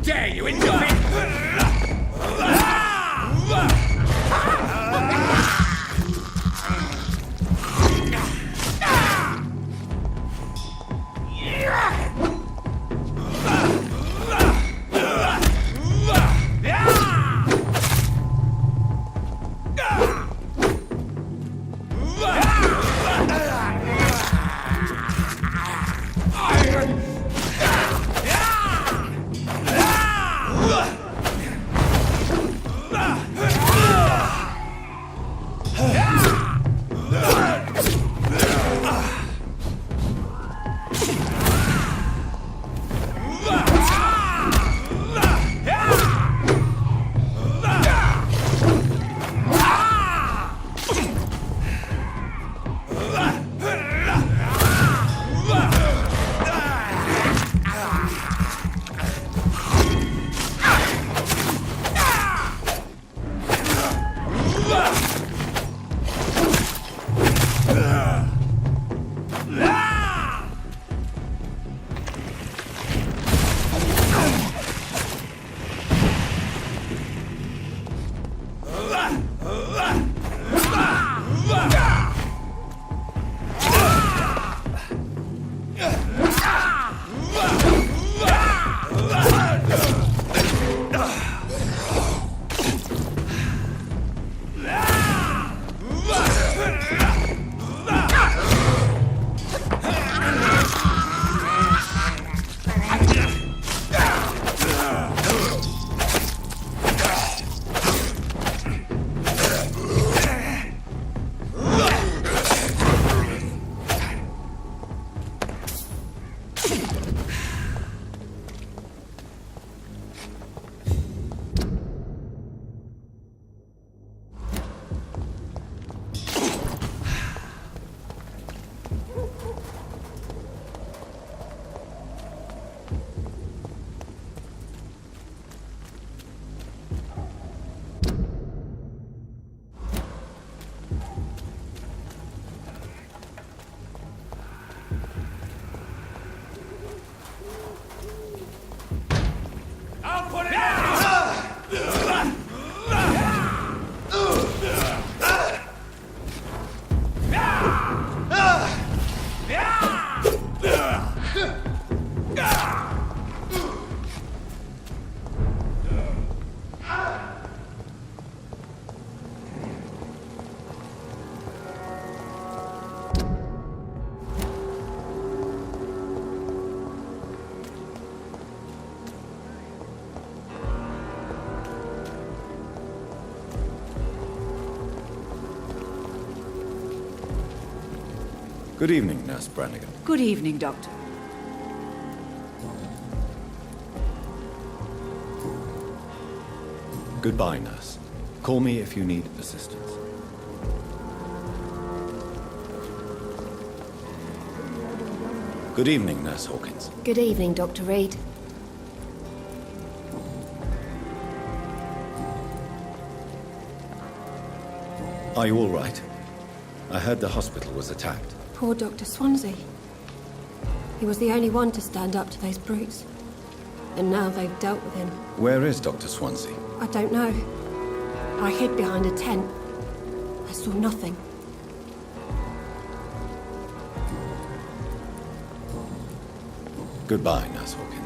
dare you interfere? Good evening, Nurse Brannigan. Good evening, Doctor. Goodbye, Nurse. Call me if you need assistance. Good evening, Nurse Hawkins. Good evening, Dr. Reed. Are you all right? I heard the hospital was attacked. Poor Dr. Swansea. He was the only one to stand up to those brutes. And now they've dealt with him. Where is Dr. Swansea? I don't know. I hid behind a tent. I saw nothing. Goodbye, Nurse Hawkins.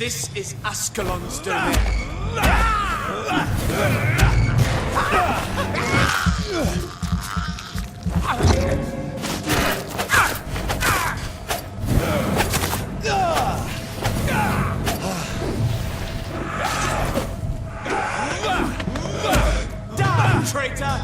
This is Ascalon's domain. Down, traitor!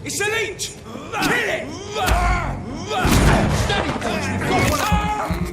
It's a leech! Kill it! Steady, boys! We've got one!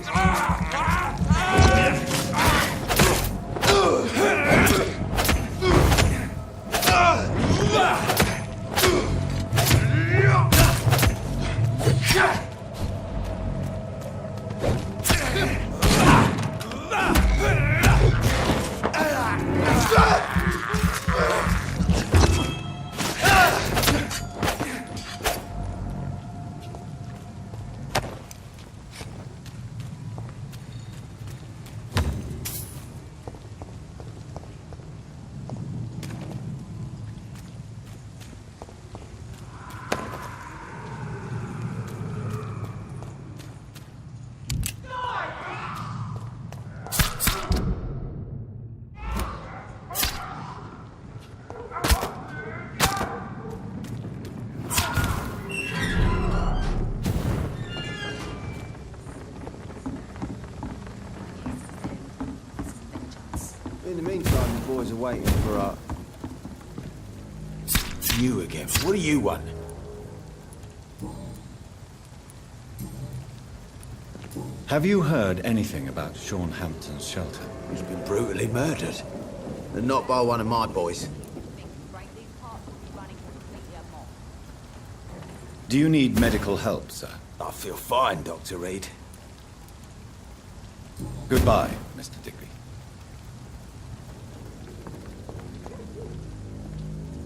In the meantime, the boys are waiting for our... You again. What do you want? Have you heard anything about Sean Hampton's shelter? He's been brutally murdered. And not by one of my boys. Do you need medical help, sir? I feel fine, Dr. Reed. Goodbye, Mr. Digby.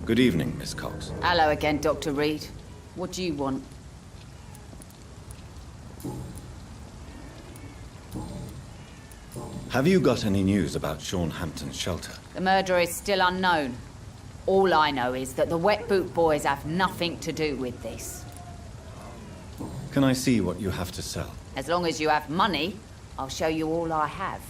Good evening, Miss Cox. Hello again, Dr. Reed. What do you want? Have you got any news about Sean Hampton's shelter? The murderer is still unknown. All I know is that the Wet Boot Boys have nothing to do with this. Can I see what you have to sell? As long as you have money, I'll show you all I have.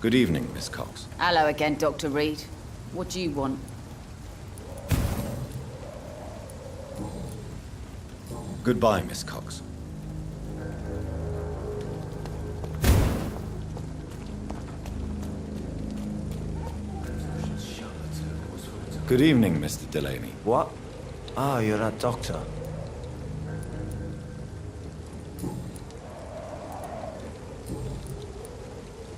Good evening, Miss Cox. Hello again, Dr. Reed. What do you want? Goodbye, Miss Cox. Good evening, Mr. Delaney. What? Oh, you're that doctor.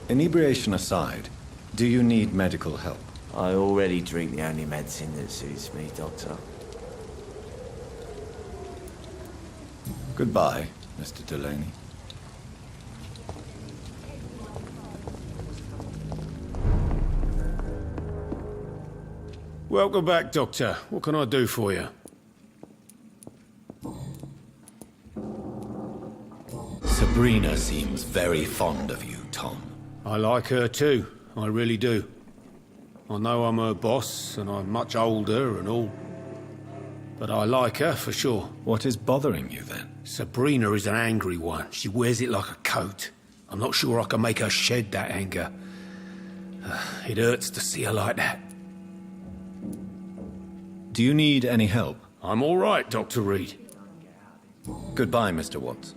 Inebriation aside, do you need medical help? I already drink the only medicine that suits me, Doctor. Goodbye, Mr. Delaney. Welcome back, Doctor. What can I do for you? Sabrina seems very fond of you, Tom. I like her too. I really do. I know I'm her boss, and I'm much older and all. But I like her for sure. What is bothering you then? Sabrina is an angry one. She wears it like a coat. I'm not sure I can make her shed that anger. It hurts to see her like that. Do you need any help? I'm all right, Dr. Reed. Goodbye, Mr. Watts.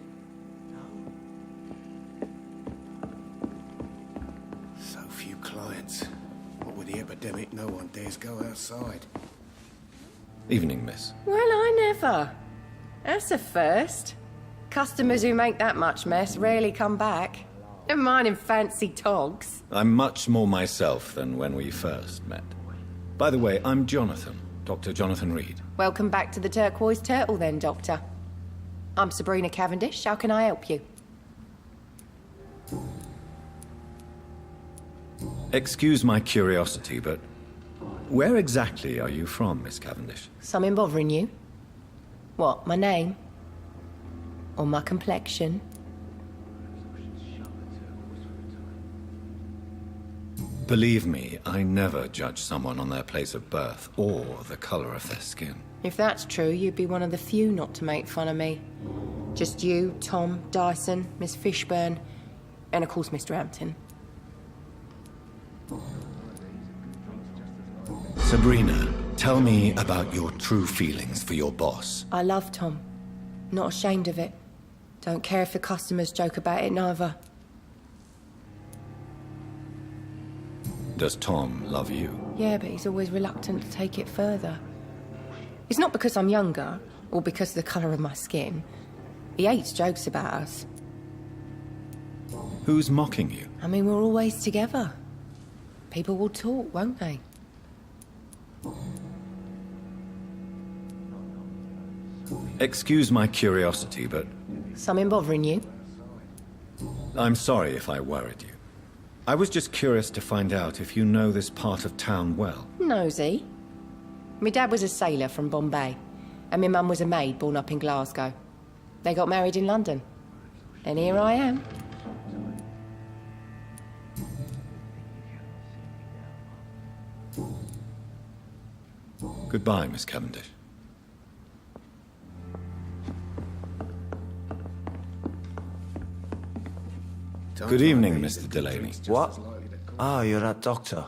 So few clients. What with the epidemic, no one dares go outside. Evening, miss. Well, I never. That's a first. Customers who make that much mess rarely come back. Never mind in fancy togs. I'm much more myself than when we first met. By the way, I'm Jonathan, Dr. Jonathan Reed. Welcome back to the Turquoise Turtle then, Doctor. I'm Sabrina Cavendish. How can I help you? Excuse my curiosity, but where exactly are you from, Miss Cavendish? Something bothering you? What, my name? Or my complexion? Believe me, I never judge someone on their place of birth or the color of their skin. If that's true, you'd be one of the few not to make fun of me. Just you, Tom, Dyson, Miss Fishburne, and of course Mr. Hampton. Sabrina, tell me about your true feelings for your boss. I love Tom. Not ashamed of it. Don't care if the customers joke about it, neither. Does Tom love you? Yeah, but he's always reluctant to take it further. It's not because I'm younger, or because of the colour of my skin. He hates jokes about us. Who's mocking you? I mean, we're always together. People will talk, won't they? Excuse my curiosity, but Something bothering you? I'm sorry if I worried you. I was just curious to find out if you know this part of town well. Nosy. My dad was a sailor from Bombay, and my mum was a maid born up in Glasgow. They got married in London. And here I am. Goodbye, Miss Cavendish. Good evening, Mr. Delaney. What? Oh, you're that doctor.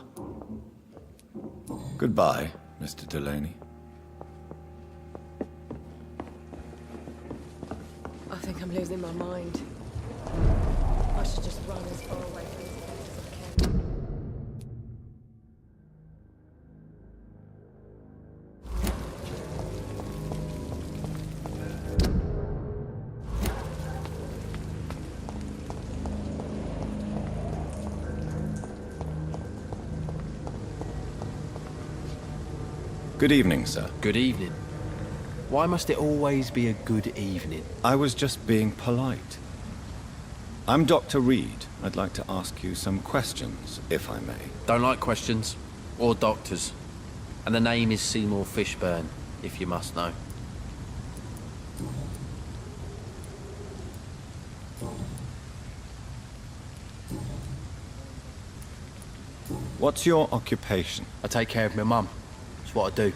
Goodbye, Mr. Delaney. I think I'm losing my mind. I should just run as far away from this place as I can. Good evening, sir. Good evening. Why must it always be a good evening? I was just being polite. I'm Dr. Reed. I'd like to ask you some questions, if I may. Don't like questions. Or doctors. And the name is Seymour Fishburne, if you must know. What's your occupation? I take care of my mum. It's what I do.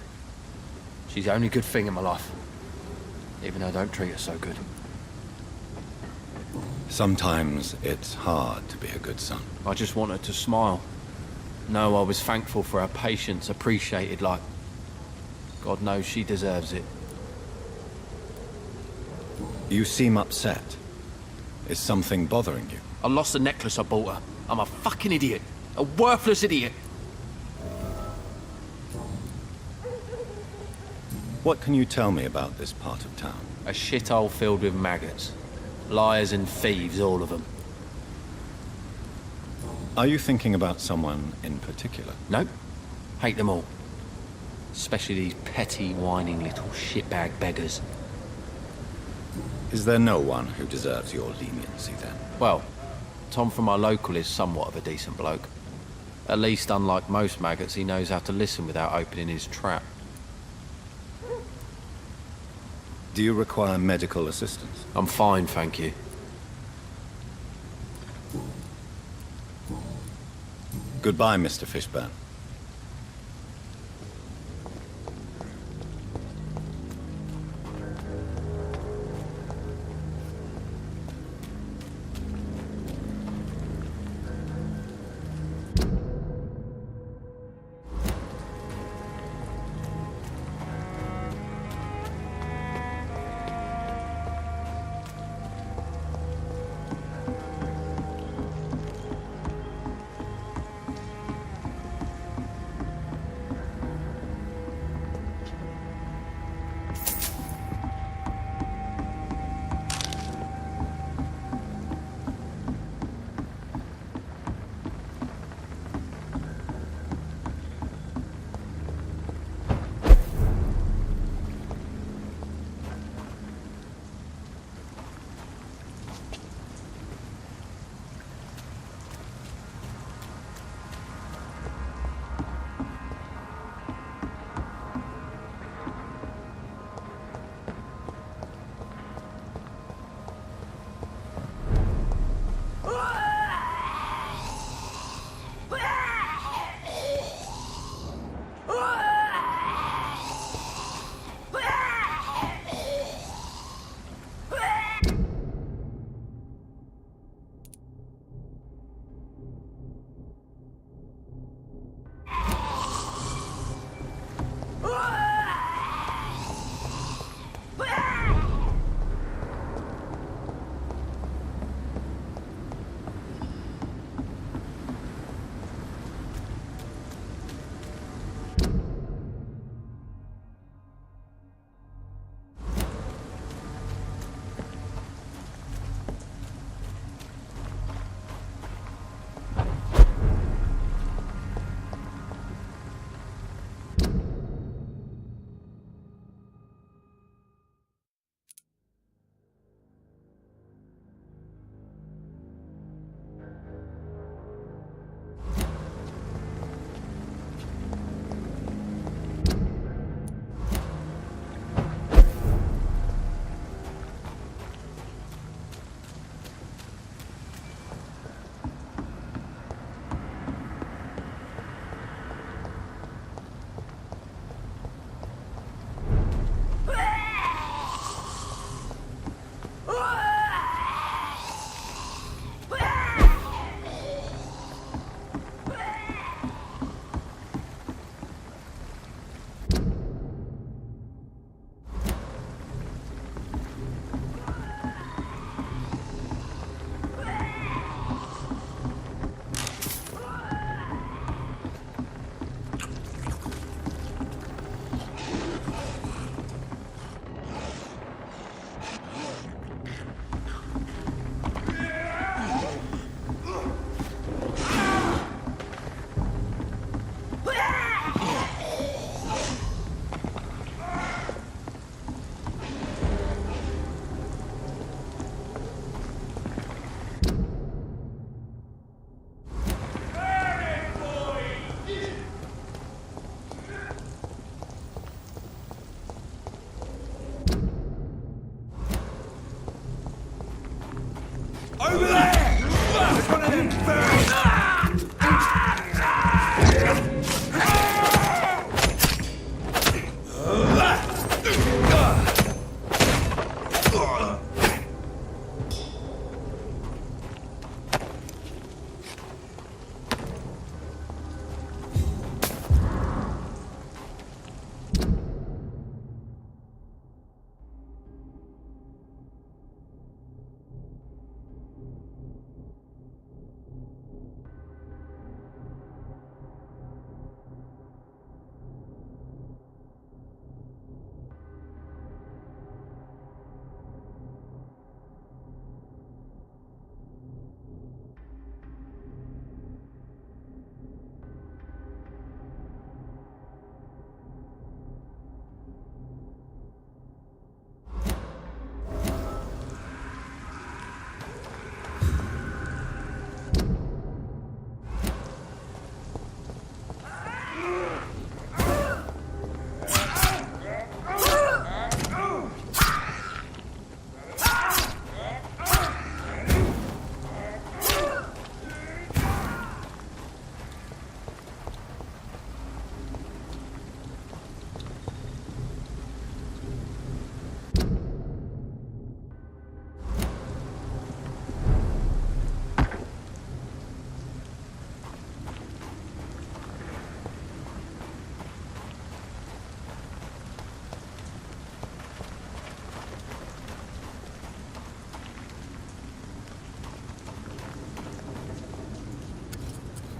She's the only good thing in my life. Even though I don't treat her so good. Sometimes it's hard to be a good son. I just want her to smile. No, I was thankful for her patience, appreciated like... God knows she deserves it. You seem upset. Is something bothering you? I lost the necklace I bought her. I'm a fucking idiot. A worthless idiot. What can you tell me about this part of town? A shithole filled with maggots. Liars and thieves, all of them. Are you thinking about someone in particular? Nope. Hate them all. Especially these petty, whining little shitbag beggars. Is there no one who deserves your leniency then? Well, Tom from our local is somewhat of a decent bloke. At least, unlike most maggots, he knows how to listen without opening his trap. Do you require medical assistance? I'm fine, thank you. Goodbye, Mr. Fishburne.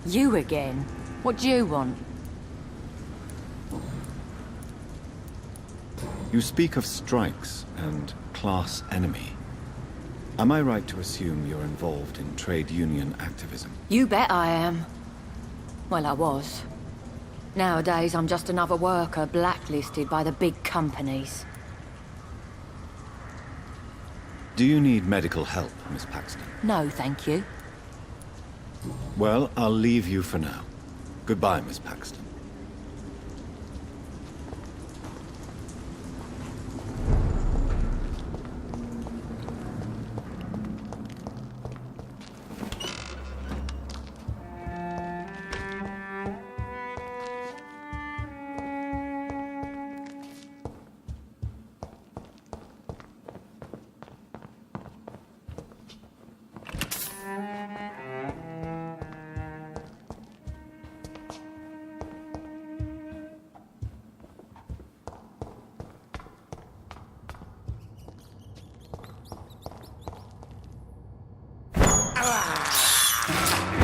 You again? What do you want? You speak of strikes and class enemy. Am I right to assume you're involved in trade union activism? You bet I am. Well, I was. Nowadays, I'm just another worker blacklisted by the big companies. Do you need medical help, Miss Paxton? No, thank you. Well, I'll leave you for now. Goodbye, Miss Paxton.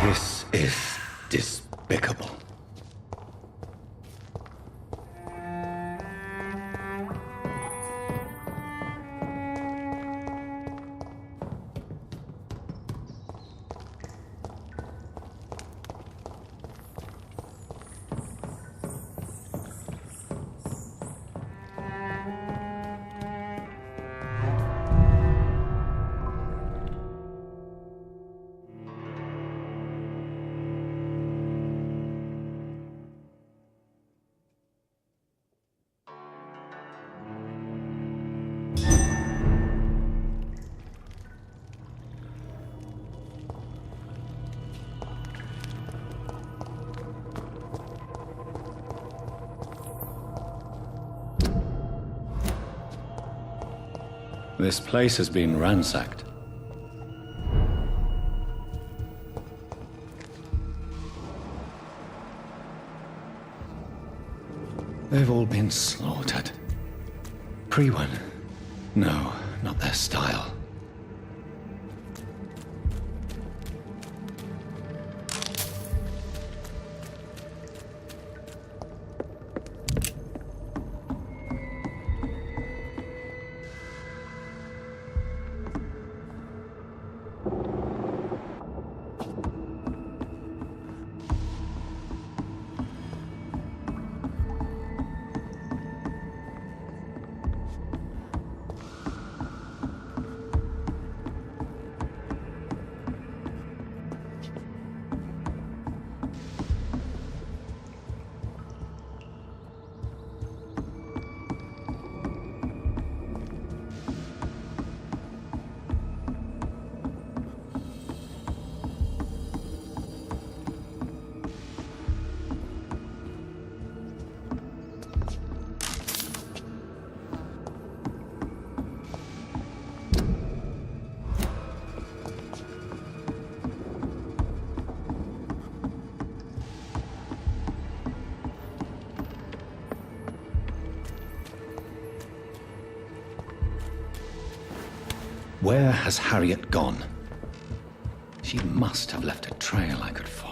This is despicable. This place has been ransacked. They've all been slaughtered. Pre-one? No, not their style. Where has Harriet gone? She must have left a trail I could follow.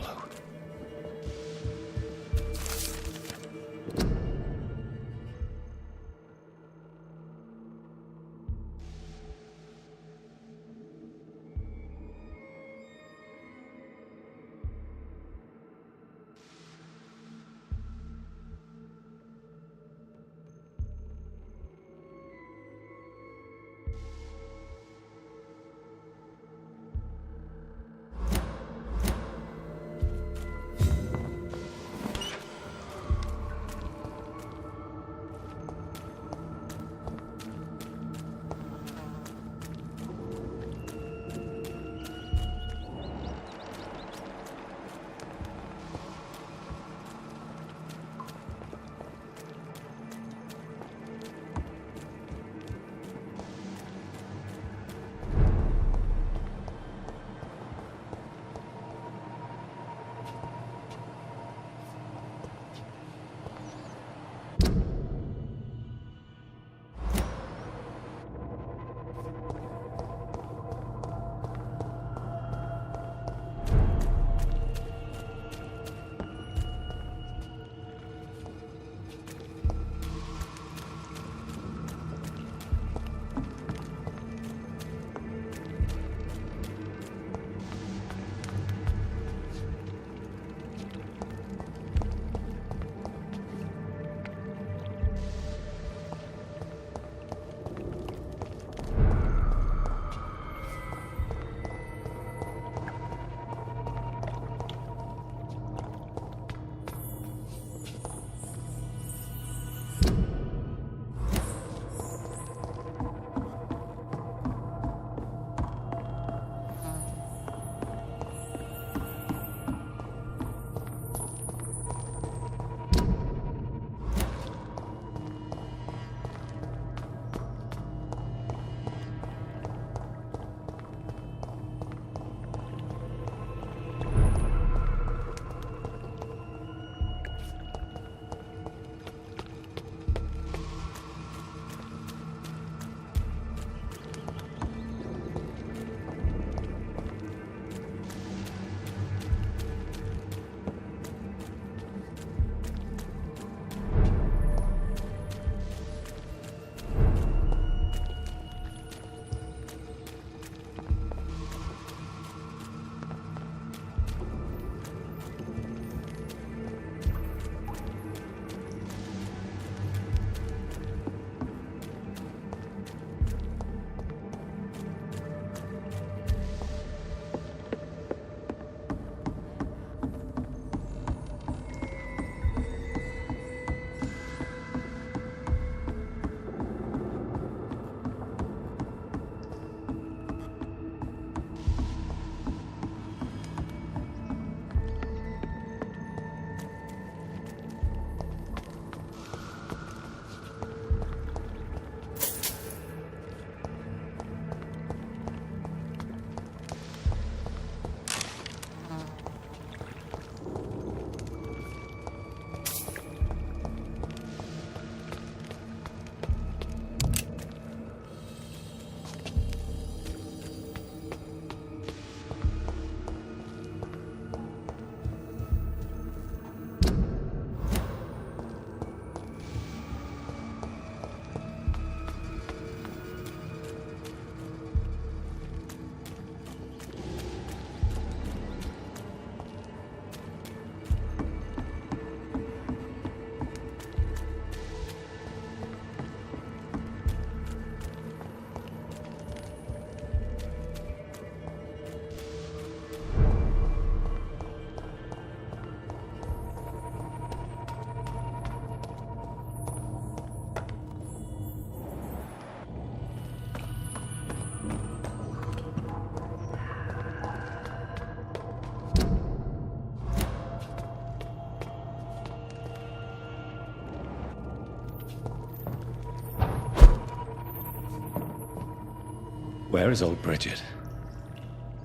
Where is old Bridget?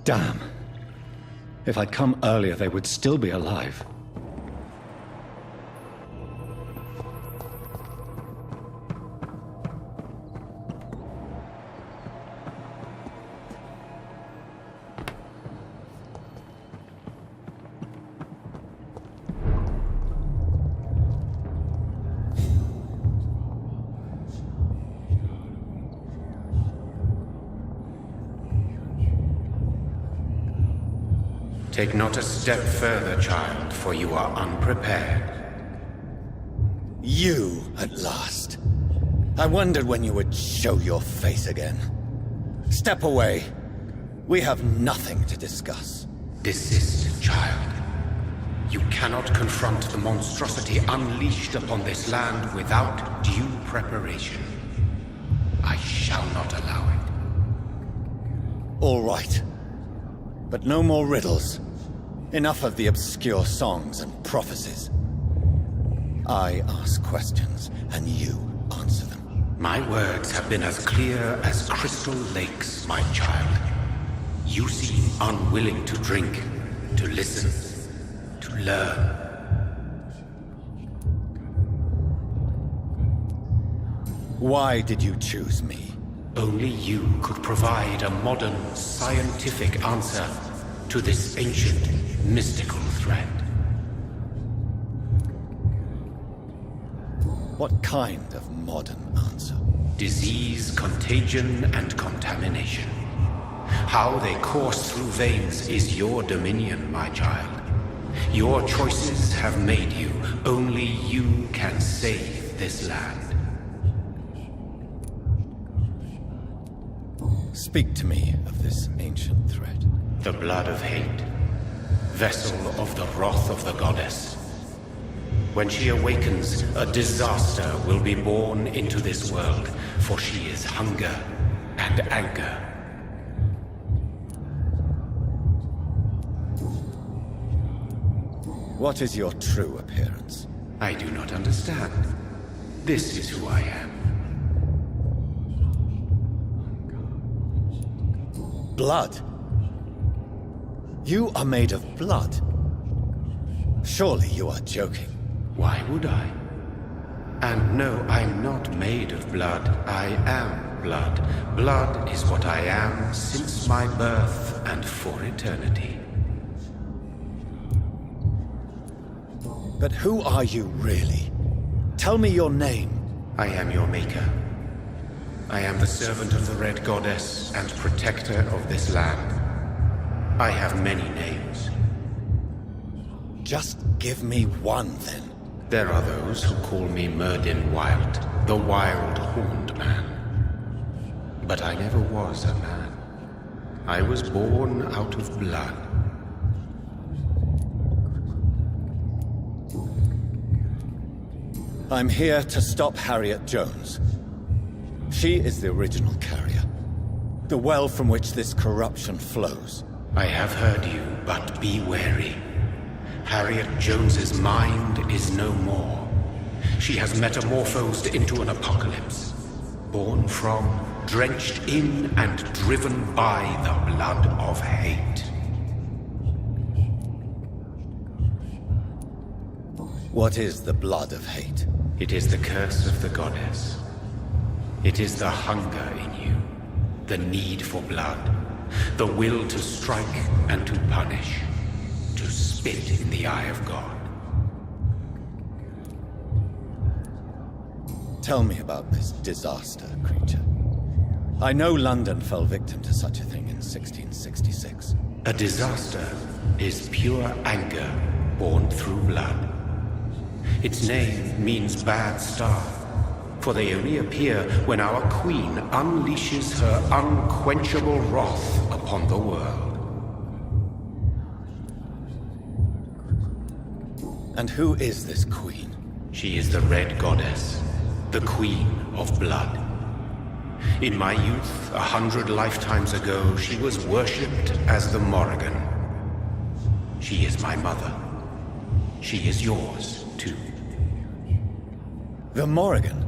Damn. If I'd come earlier, they would still be alive. Take not a step further, child, for you are unprepared. You, at last. I wondered when you would show your face again. Step away. We have nothing to discuss. Desist, child. You cannot confront the monstrosity unleashed upon this land without due preparation. I shall not allow it. All right. But no more riddles. Enough of the obscure songs and prophecies. I ask questions, and you answer them. My words have been as clear as crystal lakes, my child. You seem unwilling to drink, to listen, to learn. Why did you choose me? Only you could provide a modern, scientific answer to this ancient, mystical threat. What kind of modern answer? Disease, contagion, and contamination. How they course through veins is your dominion, my child. Your choices have made you. Only you can save this land. Speak to me of this ancient threat. The blood of hate. Vessel of the wrath of the goddess. When she awakens, a disaster will be born into this world, for she is hunger and anger. What is your true appearance? I do not understand. This is who I am. Blood? You are made of blood. Surely you are joking. Why would I? And no, I'm not made of blood. I am blood. Blood is what I am since my birth and for eternity. But who are you really? Tell me your name. I am your maker. I am the servant of the Red Goddess and protector of this land. I have many names. Just give me one, then. There are those who call me Merdin Wild, the Wild Horned Man. But I never was a man. I was born out of blood. I'm here to stop Harriet Jones. She is the original carrier. The well from which this corruption flows. I have heard you, but be wary. Harriet Jones's mind is no more. She has metamorphosed into an apocalypse. Born from, drenched in, and driven by the blood of hate. What is the blood of hate? It is the curse of the goddess. It is the hunger in you, the need for blood, the will to strike and to punish, to spit in the eye of God. Tell me about this disaster, creature. I know London fell victim to such a thing in 1666. A disaster is pure anger born through blood. Its name means bad star, for they only appear when our queen unleashes her unquenchable wrath upon the world. And who is this queen? She is the Red Goddess, the Queen of Blood. In my youth, 100 lifetimes ago, she was worshipped as the Morrigan. She is my mother. She is yours, too. The Morrigan?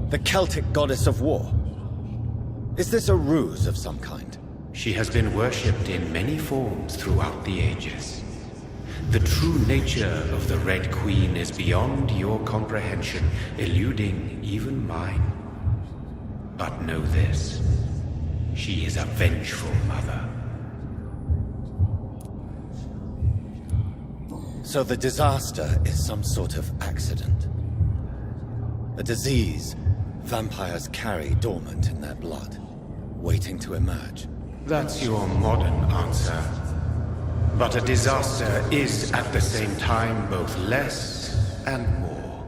The Celtic goddess of war? Is this a ruse of some kind? She has been worshipped in many forms throughout the ages. The true nature of the Red Queen is beyond your comprehension, eluding even mine. But know this, she is a vengeful mother. So the disaster is some sort of accident. A disease vampires carry dormant in their blood, waiting to emerge. That's your modern answer. But a disaster is at the same time both less and more.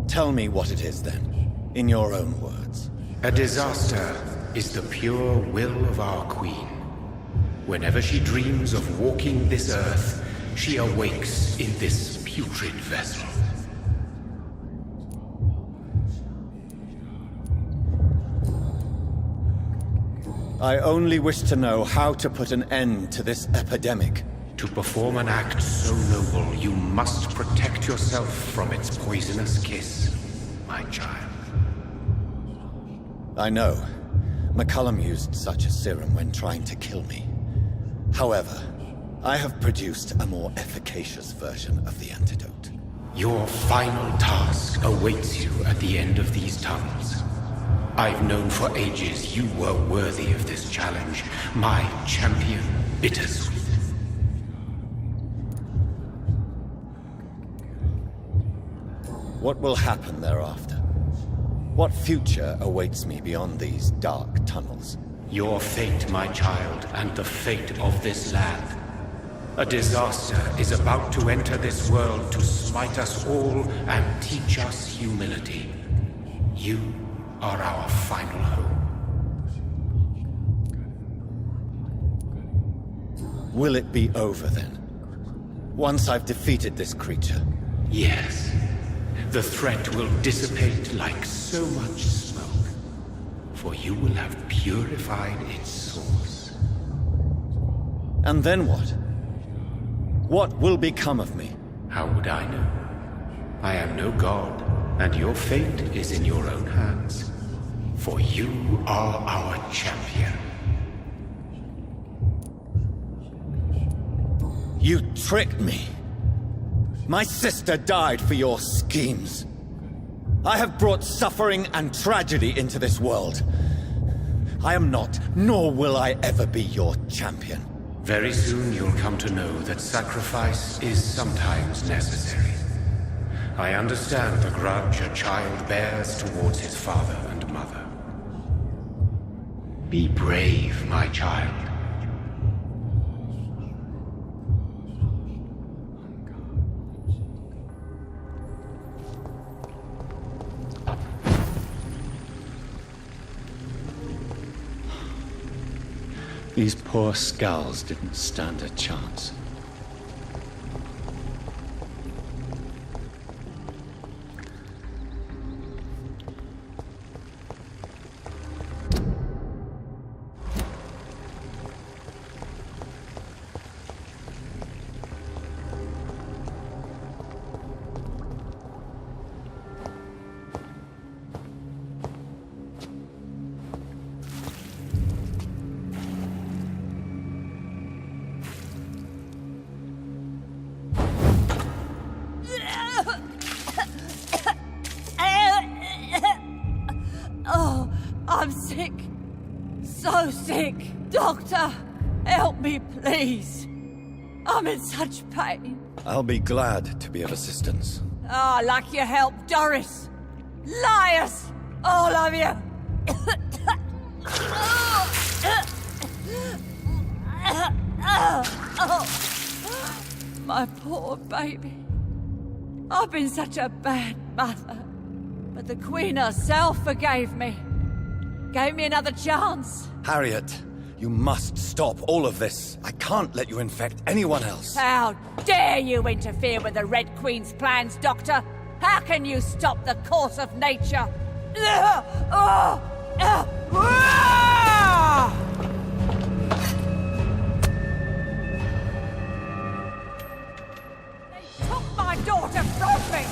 Tell me what it is then, in your own words. A disaster is the pure will of our queen. Whenever she dreams of walking this earth, she awakes in this putrid vessel. I only wish to know how to put an end to this epidemic. To perform an act so noble, you must protect yourself from its poisonous kiss, my child. I know. McCullum used such a serum when trying to kill me. However, I have produced a more efficacious version of the antidote. Your final task awaits you at the end of these tunnels. I've known for ages you were worthy of this challenge, my champion, Bittersweet. What will happen thereafter? What future awaits me beyond these dark tunnels? Your fate, my child, and the fate of this land. A disaster is about to enter this world to smite us all and teach us humility. You are our final hope. Will it be over then? Once I've defeated this creature? Yes. The threat will dissipate like so much smoke, for you will have purified its source. And then what? What will become of me? How would I know? I am no god, and your fate is in your own hands. For you are our champion. You tricked me. My sister died for your schemes. I have brought suffering and tragedy into this world. I am not, nor will I ever be your champion. Very soon you'll come to know that sacrifice is sometimes necessary. I understand the grudge a child bears towards his father and mother. Be brave, my child. These poor skulls didn't stand a chance. I'm sick. So sick. Doctor, help me, please. I'm in such pain. I'll be glad to be of assistance. Ah, like your help, Doris. Liars! All of you! My poor baby. I've been such a bad mother. But the Queen herself forgave me. Gave me another chance. Harriet, you must stop all of this. I can't let you infect anyone else. How dare you interfere with the Red Queen's plans, Doctor? How can you stop the course of nature? They took my daughter from me!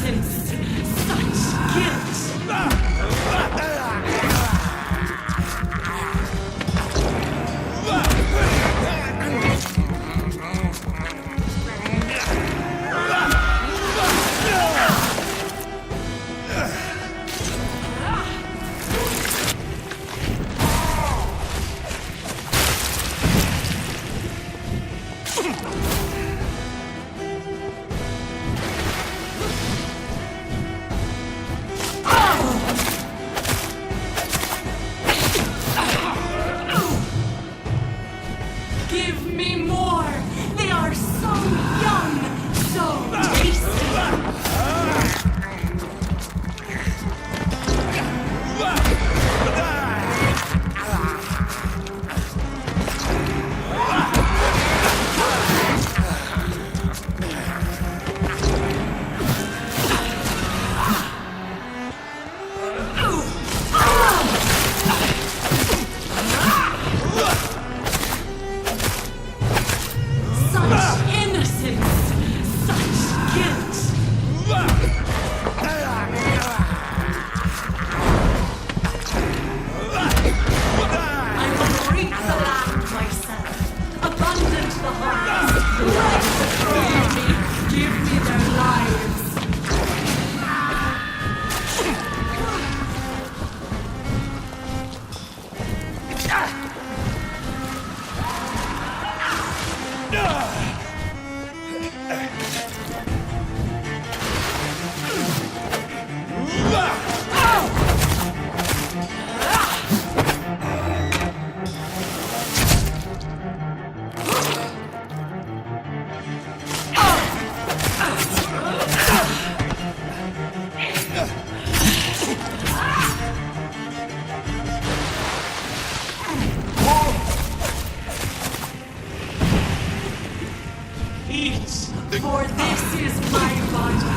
innocence, such guilt. Give me more! They are so young, so tasty! Such innocence, such guilt. I will reap the land myself, abundant the harvest. Let the me, give me their lives. Eat, for this is my body.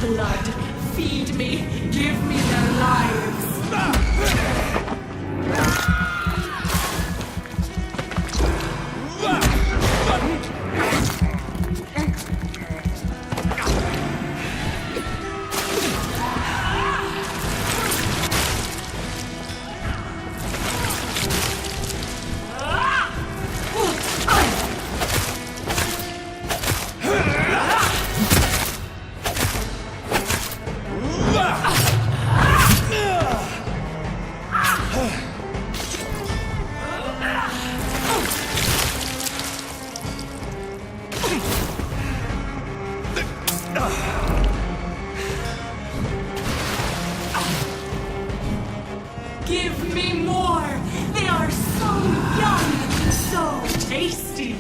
Blood, feed me, give me their lives. Give me more! They are so young, so tasty!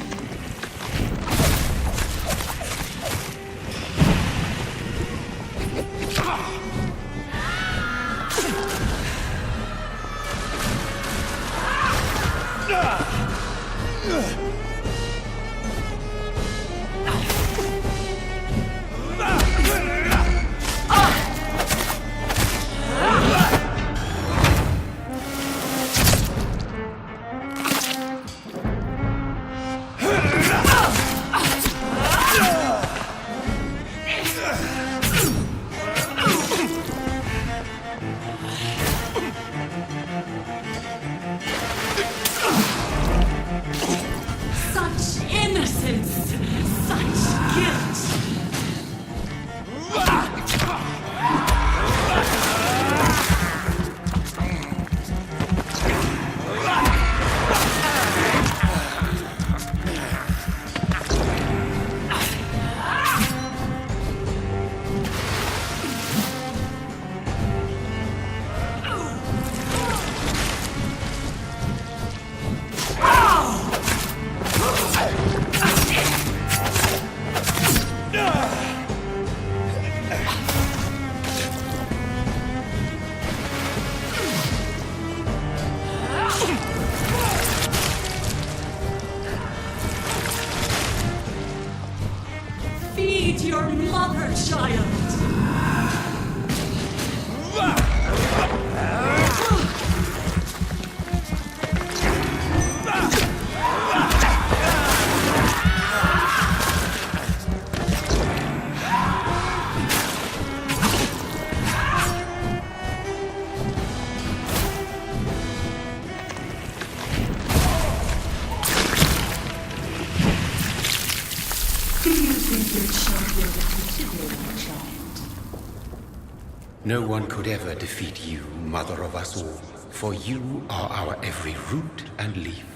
No one could ever defeat you, mother of us all, for you are our every root and leaf.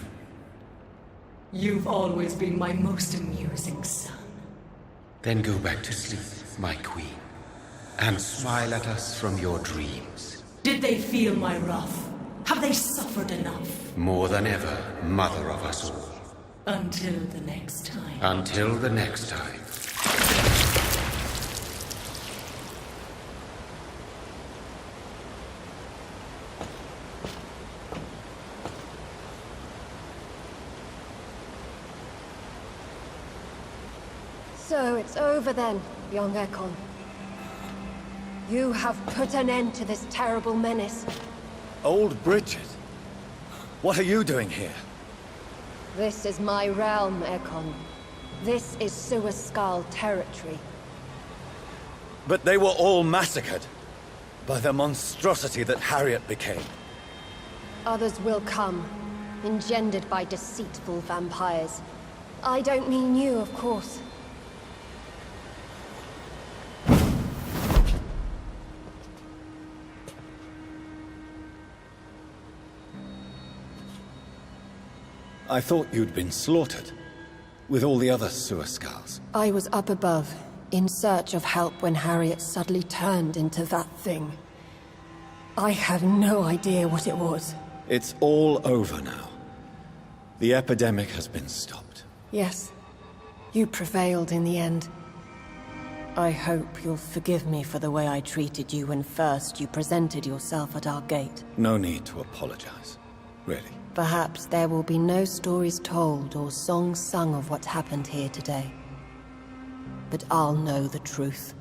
You've always been my most amusing son. Then go back to sleep, my queen, and smile at us from your dreams. Did they feel my wrath? Have they suffered enough? More than ever, mother of us all. Until the next time. Until the next time. So it's over then, young Ekon. You have put an end to this terrible menace. Old Bridget? What are you doing here? This is my realm, Ekon. This is Suascal territory. But they were all massacred by the monstrosity that Harriet became. Others will come, engendered by deceitful vampires. I don't mean you, of course. I thought you'd been slaughtered, with all the other Suascals. I was up above, in search of help when Harriet suddenly turned into that thing. I have no idea what it was. It's all over now. The epidemic has been stopped. Yes, you prevailed in the end. I hope you'll forgive me for the way I treated you when first you presented yourself at our gate. No need to apologize, really. Perhaps there will be no stories told or songs sung of what happened here today. But I'll know the truth.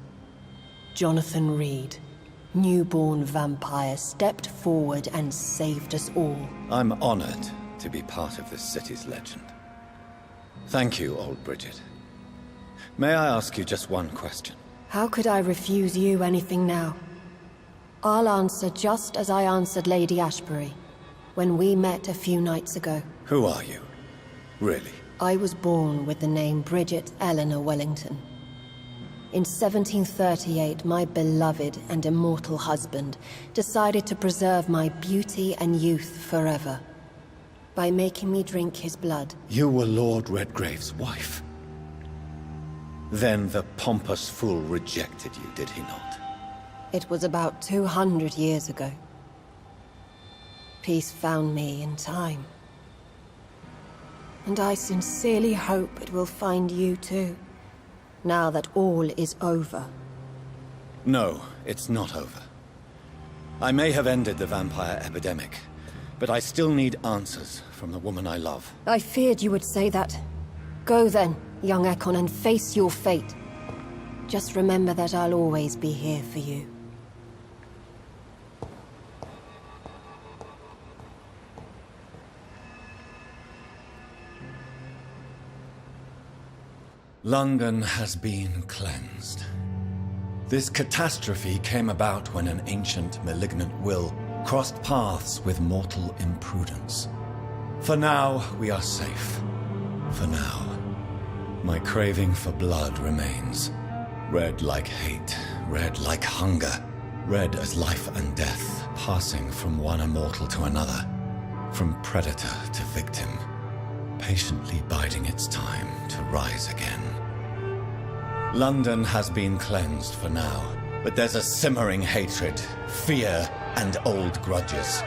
Jonathan Reed, newborn vampire, stepped forward and saved us all. I'm honored to be part of this city's legend. Thank you, old Bridget. May I ask you just one question? How could I refuse you anything now? I'll answer just as I answered Lady Ashbury when we met a few nights ago. Who are you? Really? I was born with the name Bridget Eleanor Wellington. In 1738, my beloved and immortal husband decided to preserve my beauty and youth forever by making me drink his blood. You were Lord Redgrave's wife. Then the pompous fool rejected you, did he not? It was about 200 years ago. Peace found me in time. And I sincerely hope it will find you too, now that all is over. No, it's not over. I may have ended the vampire epidemic, but I still need answers from the woman I love. I feared you would say that. Go then, young Ekon, and face your fate. Just remember that I'll always be here for you. London has been cleansed. This catastrophe came about when an ancient, malignant will crossed paths with mortal imprudence. For now, we are safe. For now. My craving for blood remains. Red like hate, red like hunger. Red as life and death, passing from one immortal to another. From predator to victim. Patiently biding its time to rise again. London has been cleansed for now, but there's a simmering hatred, fear, and old grudges.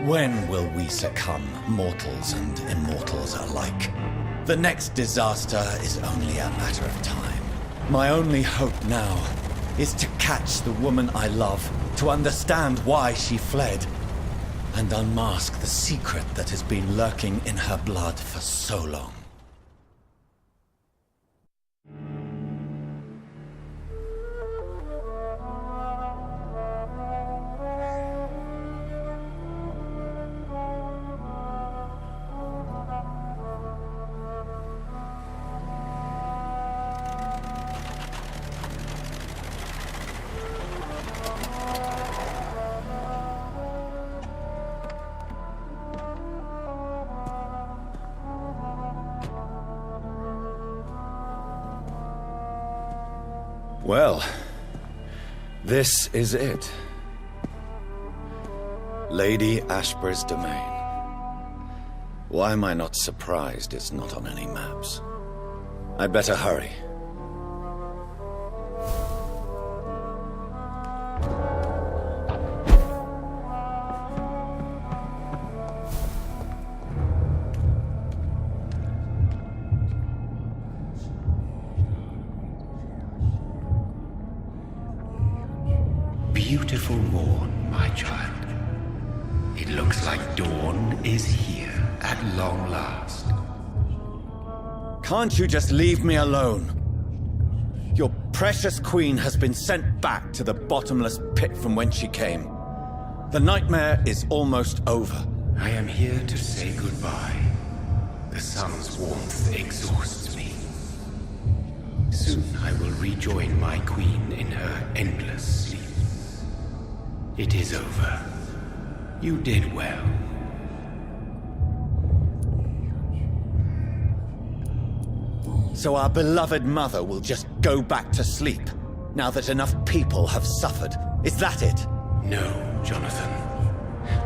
When will we succumb, mortals and immortals alike? The next disaster is only a matter of time. My only hope now is to catch the woman I love, to understand why she fled, and unmask the secret that has been lurking in her blood for so long. Well, This is it. Lady Ashbur's domain. Why am I not surprised it's not on any maps? I'd better hurry. Beautiful morn, my child. It looks like dawn is here at long last. Can't you just leave me alone? Your precious queen has been sent back to the bottomless pit from whence she came. The nightmare is almost over. I am here to say goodbye. The sun's warmth exhausts me. Soon I will rejoin my queen in her endless sleep. It is over. You did well. So our beloved mother will just go back to sleep, now that enough people have suffered. Is that it? No, Jonathan.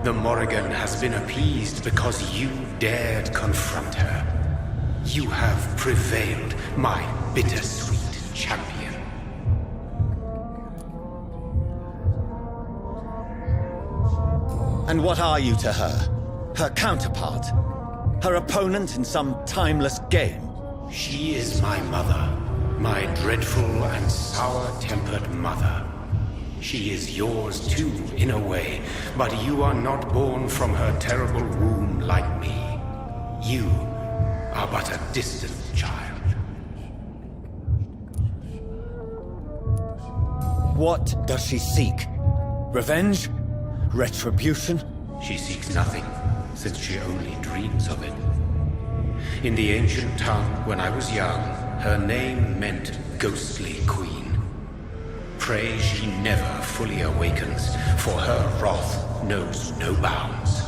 The Morrigan has been appeased because you dared confront her. You have prevailed, my bittersweet champion. And what are you to her? Her counterpart? Her opponent in some timeless game? She is my mother. My dreadful and sour-tempered mother. She is yours too, in a way, but you are not born from her terrible womb like me. You are but a distant child. What does she seek? Revenge? Retribution? She seeks nothing, since she only dreams of it. In the ancient tongue, when I was young, her name meant Ghostly Queen. Pray she never fully awakens, for her wrath knows no bounds.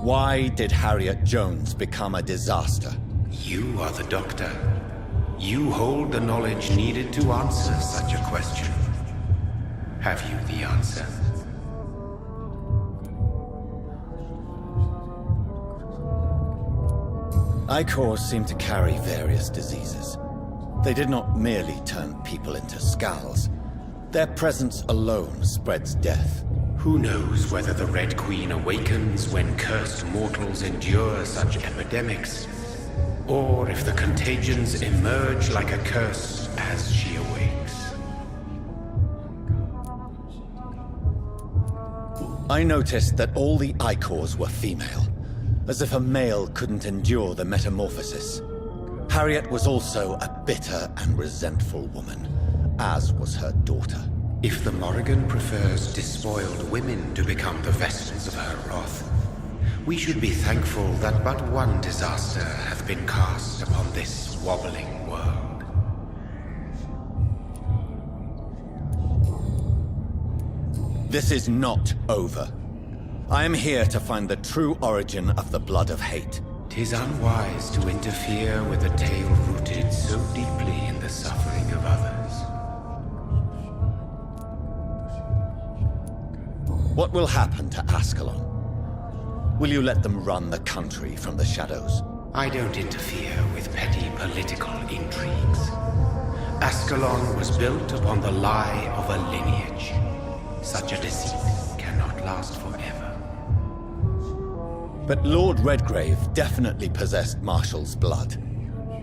Why did Harriet Jones become a disaster? You are the doctor. You hold the knowledge needed to answer such a question. Have you the answer? Icors seem to carry various diseases. They did not merely turn people into skulls. Their presence alone spreads death. Who knows whether the Red Queen awakens when cursed mortals endure such epidemics, or if the contagions emerge like a curse as she awakes. I noticed that all the Icors were female, as if a male couldn't endure the metamorphosis. Harriet was also a bitter and resentful woman, as was her daughter. If the Morrigan prefers despoiled women to become the vessels of her wrath, we should be thankful that but one disaster hath been cast upon this wobbling world. This is not over. I am here to find the true origin of the blood of hate. 'Tis unwise to interfere with a tale rooted so deeply in the suffering of others. What will happen to Ascalon? Will you let them run the country from the shadows? I don't interfere with petty political intrigues. Ascalon was built upon the lie of a lineage. Such a deceit cannot last forever. But Lord Redgrave definitely possessed Marshall's blood.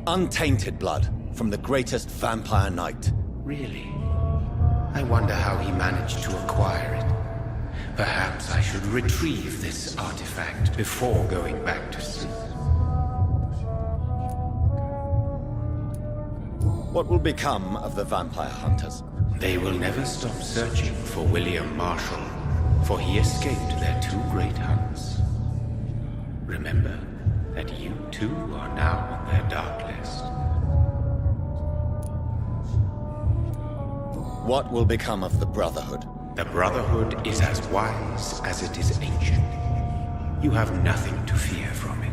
Untainted blood from the greatest vampire knight. Really? I wonder how he managed to acquire it. Perhaps I should retrieve this artifact before going back to sleep. What will become of the vampire hunters? They will never stop searching for William Marshall, for he escaped their two great hunts. Remember that you too are now on their dark list. What will become of the Brotherhood? The Brotherhood is as wise as it is ancient. You have nothing to fear from it.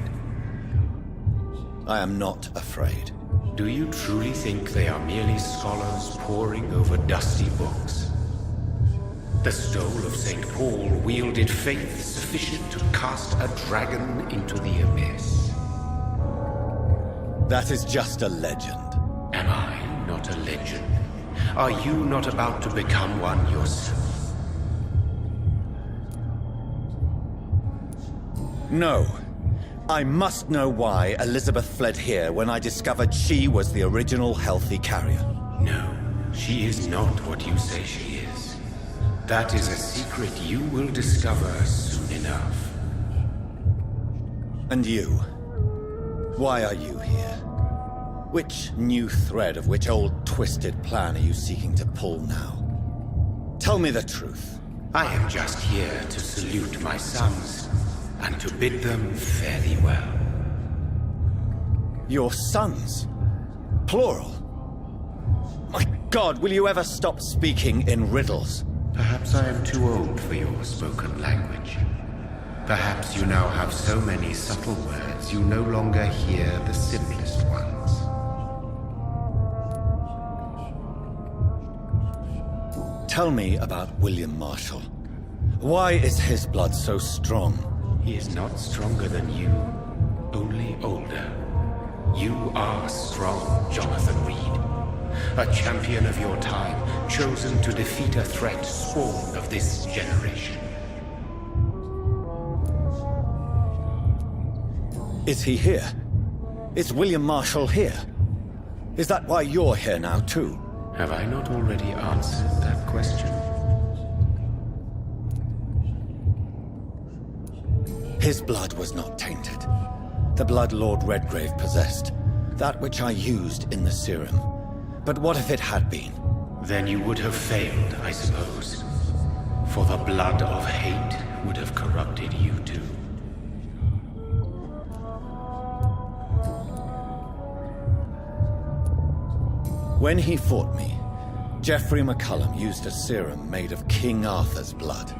I am not afraid. Do you truly think they are merely scholars poring over dusty books? The stole of St. Paul wielded faith sufficient to cast a dragon into the abyss. That is just a legend. Am I not a legend? Are you not about to become one yourself? No. I must know why Elizabeth fled here when I discovered she was the original healthy carrier. No, she is not what you say she is. That is a secret you will discover soon enough. And you? Why are you here? Which new thread of which old twisted plan are you seeking to pull now? Tell me the truth. I am just here to salute my sons, and to bid them fare thee well. Your sons? Plural? My God, will you ever stop speaking in riddles? Perhaps I am too old for your spoken language. Perhaps you now have so many subtle words you no longer hear the simplest ones. Tell me about William Marshall. Why is his blood so strong? He is not stronger than you, only older. You are strong, Jonathan Reed. A champion of your time, chosen to defeat a threat spawned of this generation. Is he here? Is William Marshall here? Is that why you're here now, too? Have I not already answered that question? His blood was not tainted. The blood Lord Redgrave possessed. That which I used in the serum. But what if it had been? Then you would have failed, I suppose. For the blood of hate would have corrupted you too. When he fought me, Geoffrey McCullum used a serum made of King Arthur's blood.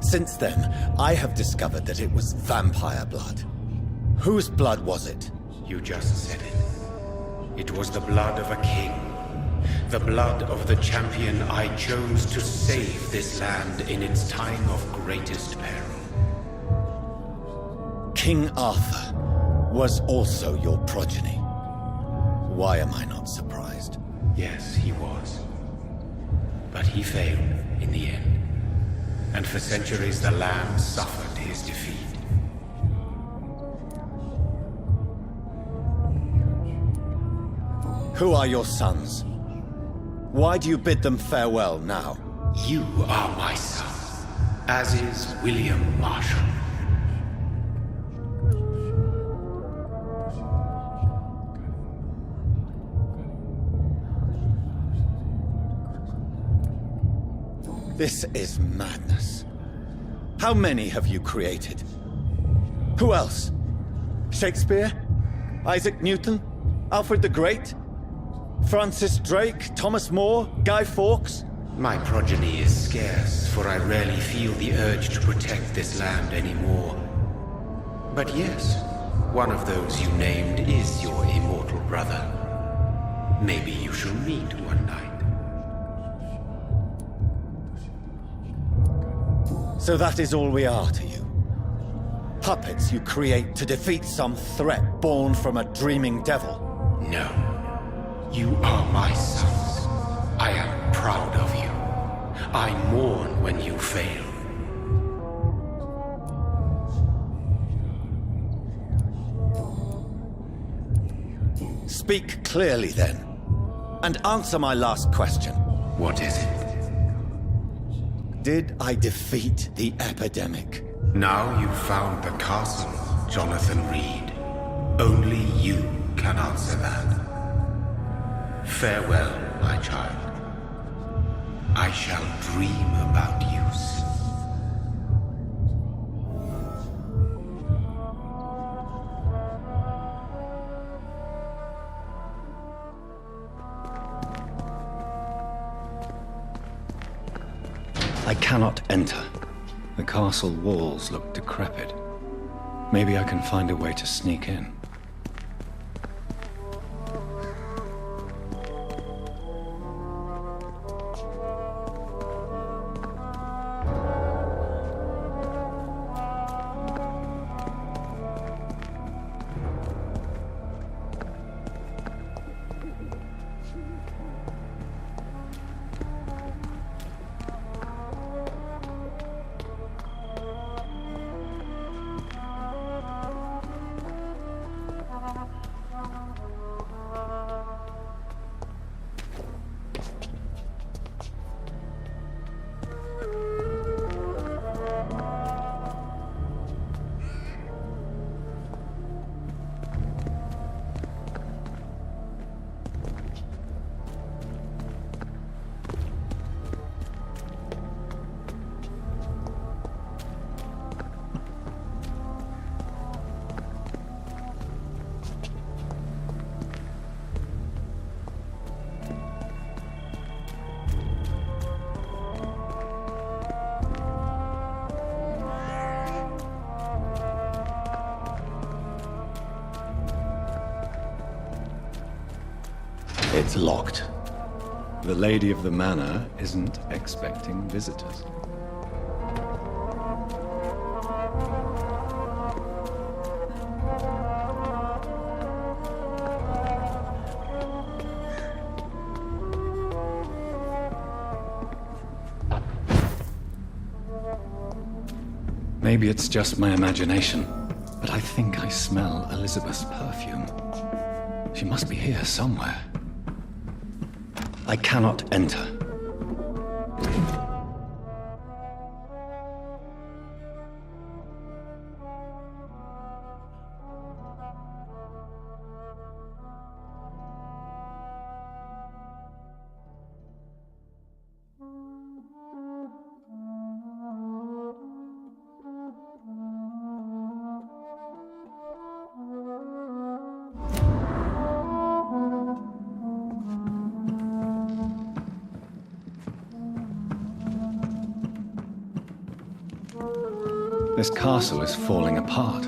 Since then, I have discovered that it was vampire blood. Whose blood was it? You just said it. It was the blood of a king. The blood of the champion I chose to save this land in its time of greatest peril. King Arthur was also your progeny. Why am I not surprised? Yes, he was. But he failed in the end. And for centuries the land suffered his defeat. Who are your sons? Why do you bid them farewell now? You are my son, as is William Marshall. This is madness. How many have you created? Who else? Shakespeare? Isaac Newton? Alfred the Great? Francis Drake? Thomas More? Guy Fawkes? My progeny is scarce, for I rarely feel the urge to protect this land anymore. But yes, one of those you named is your immortal brother. Maybe you shall meet one night. So that is all we are to you? Puppets you create to defeat some threat born from a dreaming devil? No. You are my sons. I am proud of you. I mourn when you fail. Speak clearly then, and answer my last question. What is it? Did I defeat the epidemic? Now you've found the castle, Jonathan Reed. Only you can answer that. Farewell, my child. I shall dream about you soon. I cannot enter. The castle walls look decrepit. Maybe I can find a way to sneak in. It's locked. The lady of the manor isn't expecting visitors. Maybe it's just my imagination, but I think I smell Elizabeth's perfume. She must be here somewhere. I cannot enter. This castle is falling apart.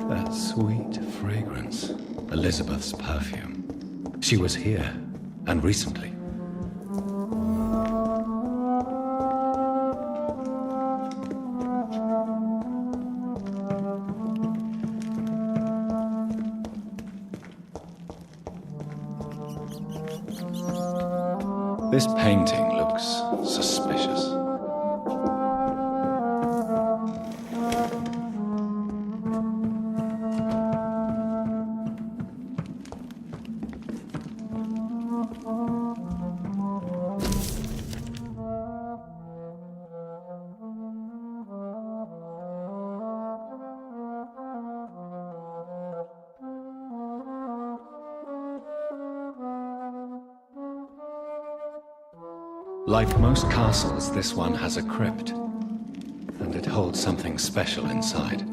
That sweet fragrance. Elizabeth's perfume. She was here, and recently. This painting looks suspicious. Like most castles, this one has a crypt, and it holds something special inside.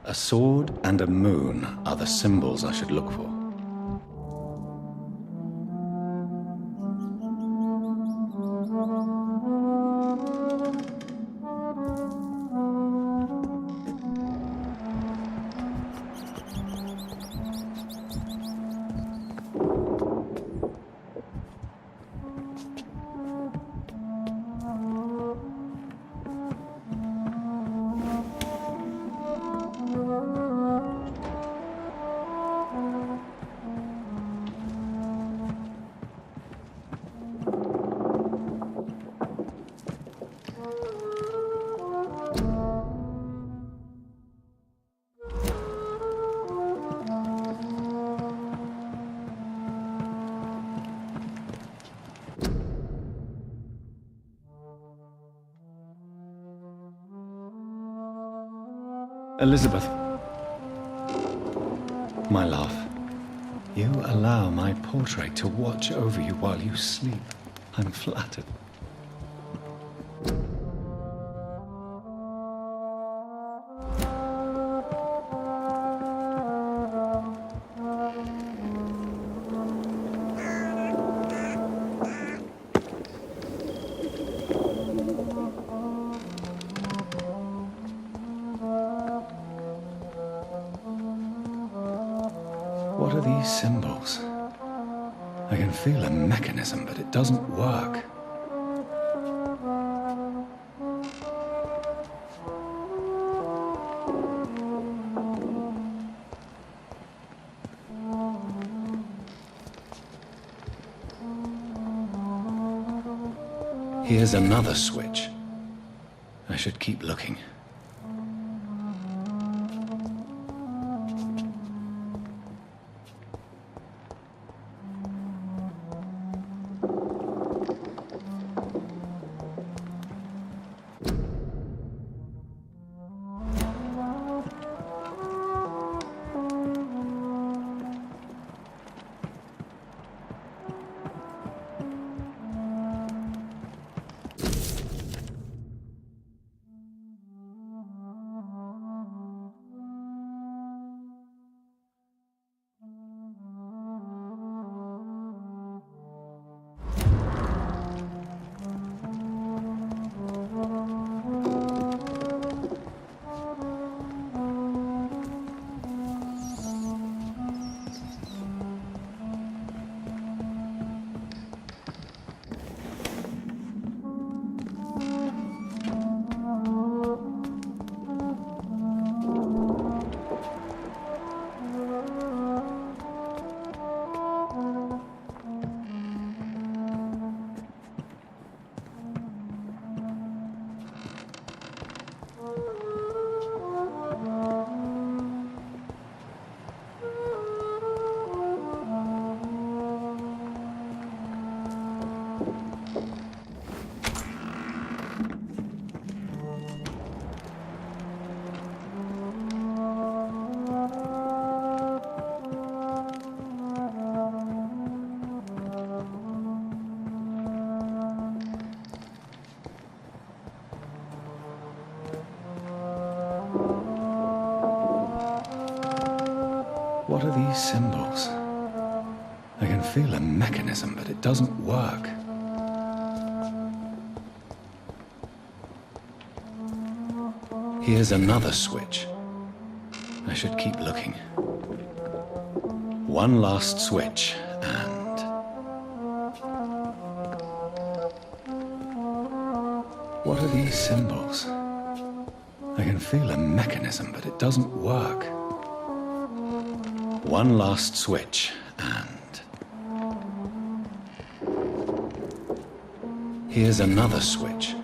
A sword and a moon are the symbols I should look for. Elizabeth. My love, you allow my portrait to watch over you while you sleep. I'm flattered. What are these symbols? I can feel a mechanism, but it doesn't work. Here's another switch. I should keep looking. What are these symbols? I can feel a mechanism, but it doesn't work. Here's another switch. I should keep looking. One last switch, and... What are these symbols? I can feel a mechanism, but it doesn't work. One last switch, and... Here's another switch.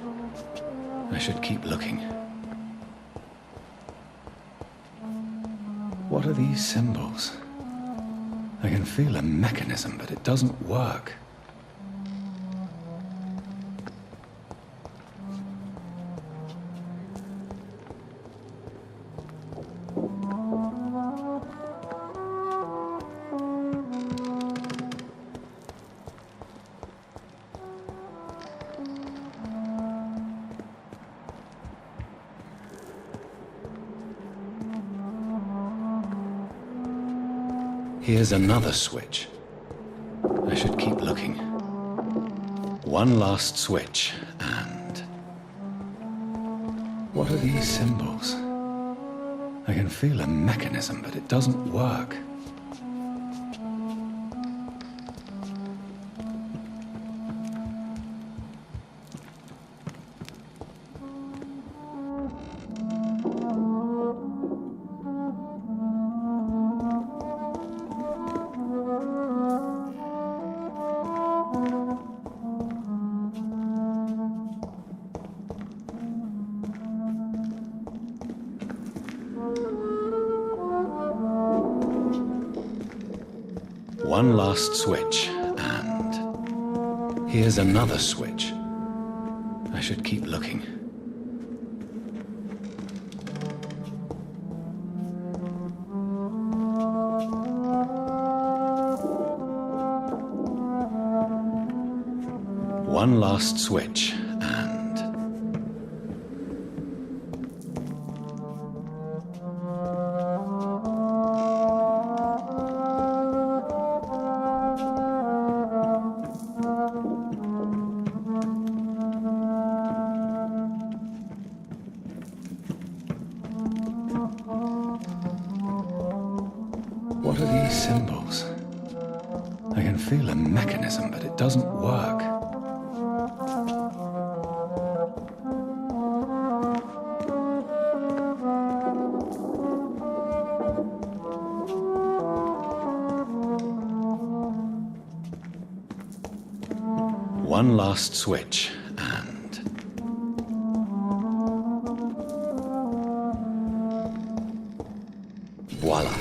I should keep looking. What are these symbols? I can feel a mechanism, but it doesn't work. Here's another switch. I should keep looking. One last switch, and... What are these symbols? I can feel a mechanism, but it doesn't work. One last switch, and... Here's another switch. I should keep looking. One last switch, and... What are these symbols? I can feel a mechanism, but it doesn't work. One last switch, and... Voila.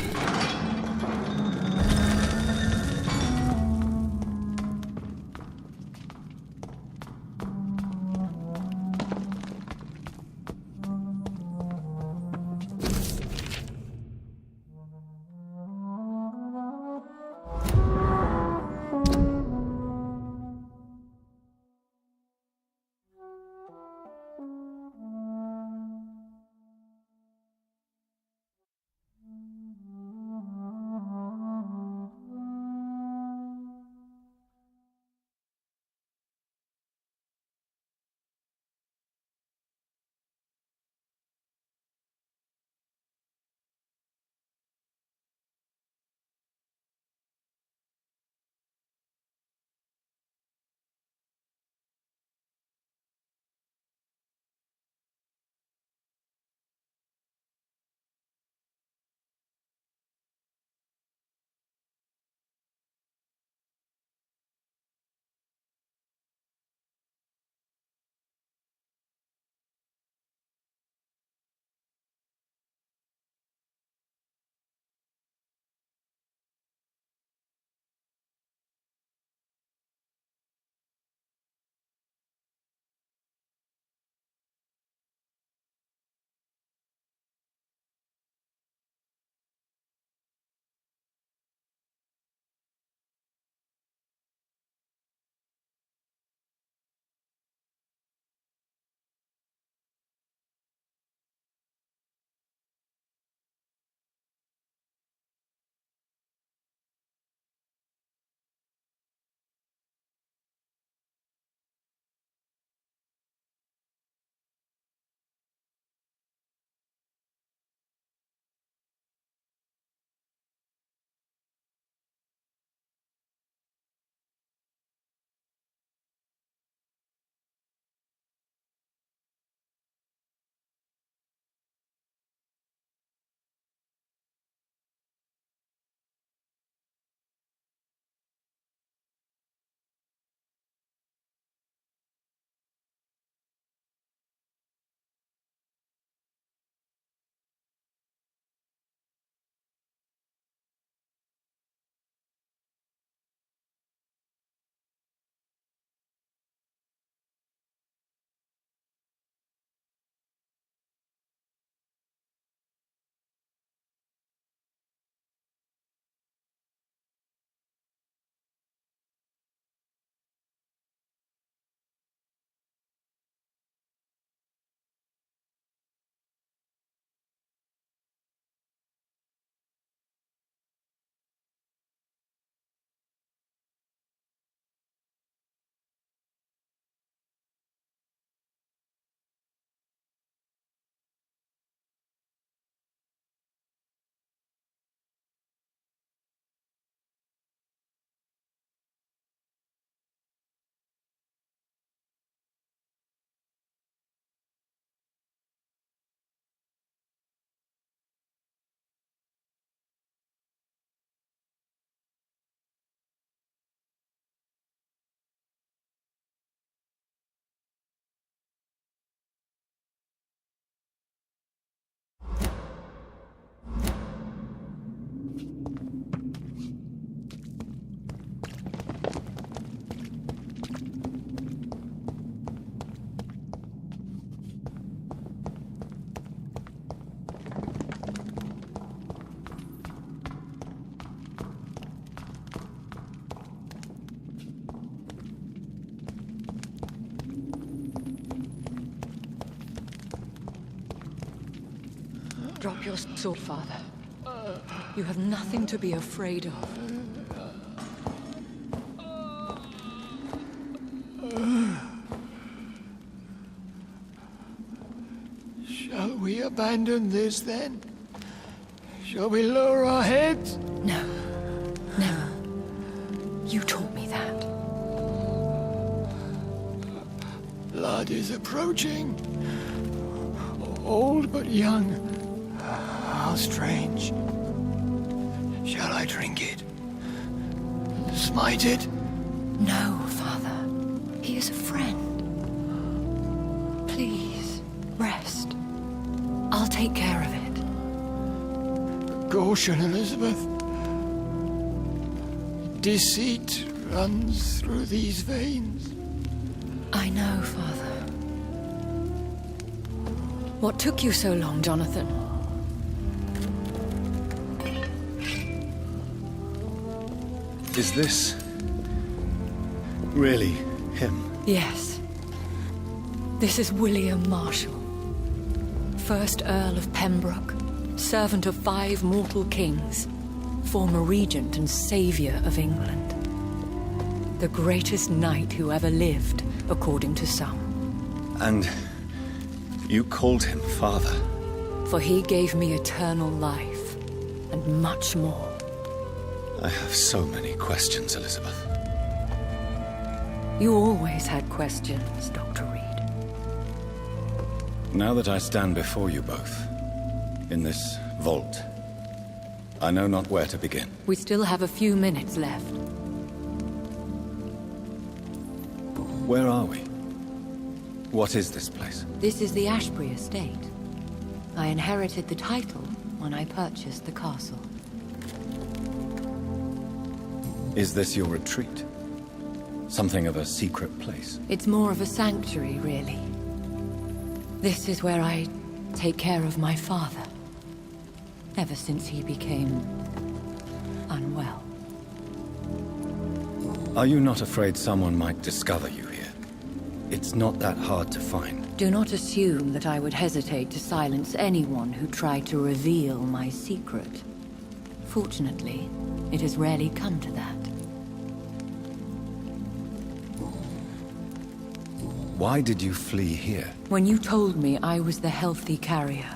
up your sword, Father. You have nothing to be afraid of. Shall we abandon this then? Shall we lower our heads? No. Never. You taught me that. Blood is approaching. Old but young. How strange. Shall I drink it? Smite it? No, Father. He is a friend. Please, rest. I'll take care of it. Caution, Elizabeth. Deceit runs through these veins. I know, Father. What took you so long, Jonathan? Is this really him? Yes. This is William Marshall, 1st Earl of Pembroke, servant of 5 mortal kings, former regent and saviour of England. The greatest knight who ever lived, according to some. And you called him father? For he gave me eternal life, and much more. I have so many questions, Elizabeth. You always had questions, Dr. Reed. Now that I stand before you both, in this vault, I know not where to begin. We still have a few minutes left. Where are we? What is this place? This is the Ashbury estate. I inherited the title when I purchased the castle. Is this your retreat? Something of a secret place? It's more of a sanctuary, really. This is where I take care of my father. Ever since he became unwell. Are you not afraid someone might discover you here? It's not that hard to find. Do not assume that I would hesitate to silence anyone who tried to reveal my secret. Fortunately, it has rarely come to that. Why did you flee here? When you told me I was the healthy carrier,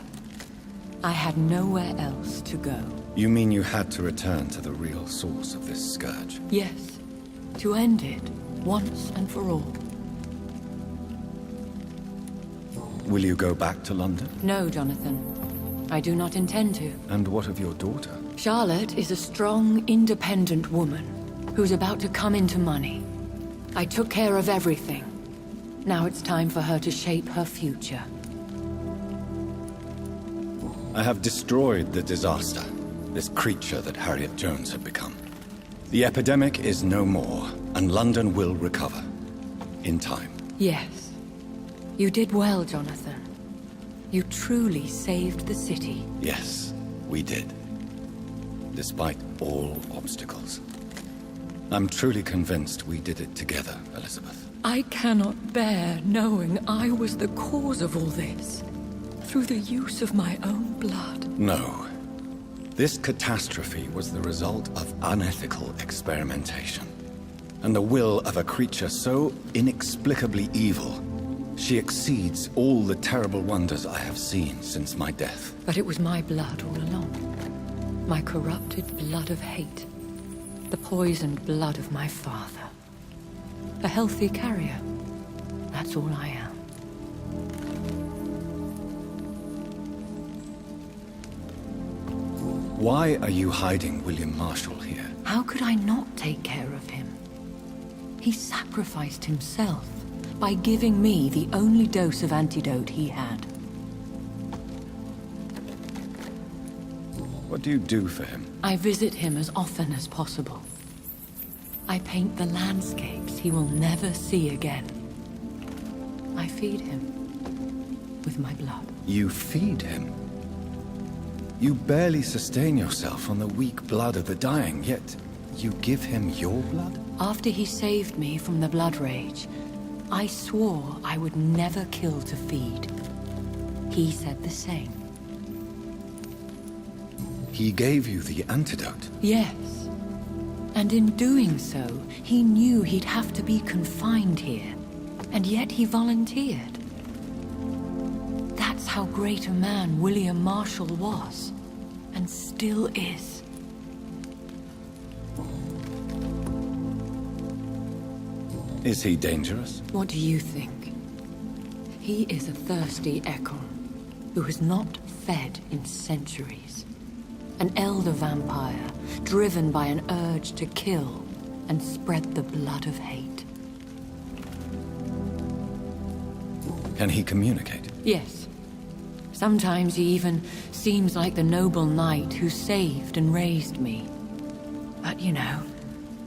I had nowhere else to go. You mean you had to return to the real source of this scourge? Yes, to end it, once and for all. Will you go back to London? No, Jonathan. I do not intend to. And what of your daughter? Charlotte is a strong, independent woman who's about to come into money. I took care of everything. Now it's time for her to shape her future. I have destroyed the disaster, this creature that Harriet Jones had become. The epidemic is no more, and London will recover. In time. Yes. You did well, Jonathan. You truly saved the city. Yes, we did. Despite all obstacles. I'm truly convinced we did it together, Elizabeth. I cannot bear knowing I was the cause of all this. Through the use of my own blood. No. This catastrophe was the result of unethical experimentation. And the will of a creature so inexplicably evil, she exceeds all the terrible wonders I have seen since my death. But it was my blood all along. My corrupted blood of hate. The poisoned blood of my father. A healthy carrier. That's all I am. Why are you hiding William Marshall here? How could I not take care of him? He sacrificed himself by giving me the only dose of antidote he had. What do you do for him? I visit him as often as possible. I paint the landscapes he will never see again. I feed him with my blood. You feed him? You barely sustain yourself on the weak blood of the dying, yet you give him your blood? After he saved me from the blood rage, I swore I would never kill to feed. He said the same. He gave you the antidote. Yes. And in doing so, he knew he'd have to be confined here. And yet he volunteered. That's how great a man William Marshall was. And still is. Is he dangerous? What do you think? He is a thirsty Ekon, who has not fed in centuries. An elder vampire, driven by an urge to kill and spread the blood of hate. Can he communicate? Yes. Sometimes he even seems like the noble knight who saved and raised me. But you know,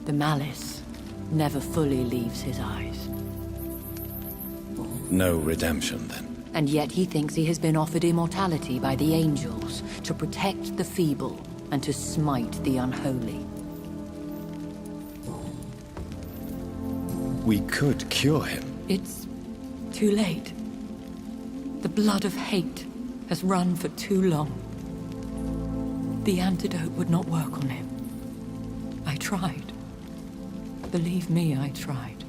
the malice never fully leaves his eyes. No redemption, then? And yet he thinks he has been offered immortality by the angels to protect the feeble and to smite the unholy. We could cure him. It's too late. The blood of hate has run for too long. The antidote would not work on him. I tried. Believe me, I tried.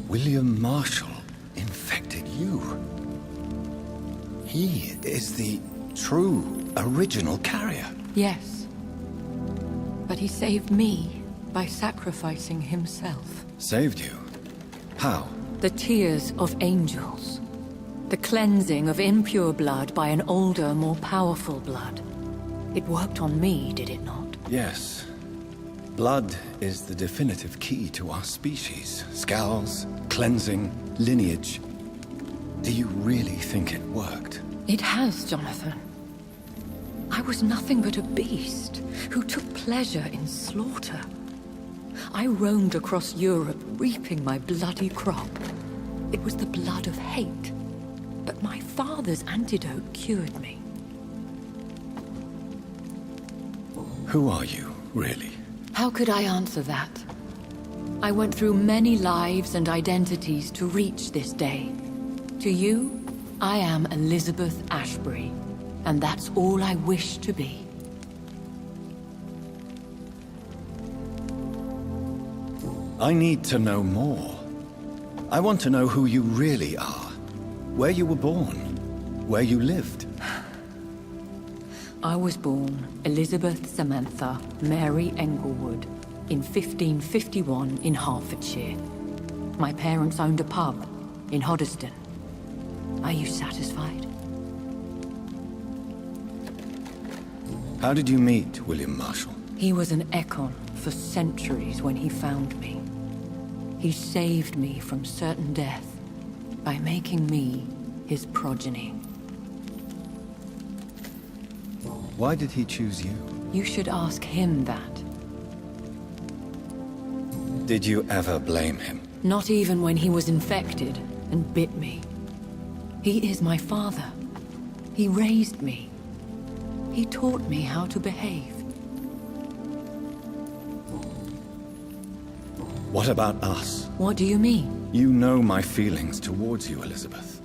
William Marshall infected you. He is the true, original carrier. Yes. But he saved me by sacrificing himself. Saved you? How? The tears of angels. The cleansing of impure blood by an older, more powerful blood. It worked on me, did it not? Yes. Blood is the definitive key to our species. Scowls, cleansing, lineage. Do you really think it worked? It has, Jonathan. I was nothing but a beast who took pleasure in slaughter. I roamed across Europe, reaping my bloody crop. It was the blood of hate. But my father's antidote cured me. Who are you, really? How could I answer that? I went through many lives and identities to reach this day. To you, I am Elizabeth Ashbury, and that's all I wish to be. I need to know more. I want to know who you really are. Where you were born. Where you lived. I was born Elizabeth Samantha Mary Englewood in 1551 in Hertfordshire. My parents owned a pub in Hoddesdon. Are you satisfied? How did you meet William Marshall? He was an Ekon for centuries when he found me. He saved me from certain death by making me his progeny. Why did he choose you? You should ask him that. Did you ever blame him? Not even when he was infected and bit me. He is my father. He raised me. He taught me how to behave. What about us? What do you mean? You know my feelings towards you, Elizabeth.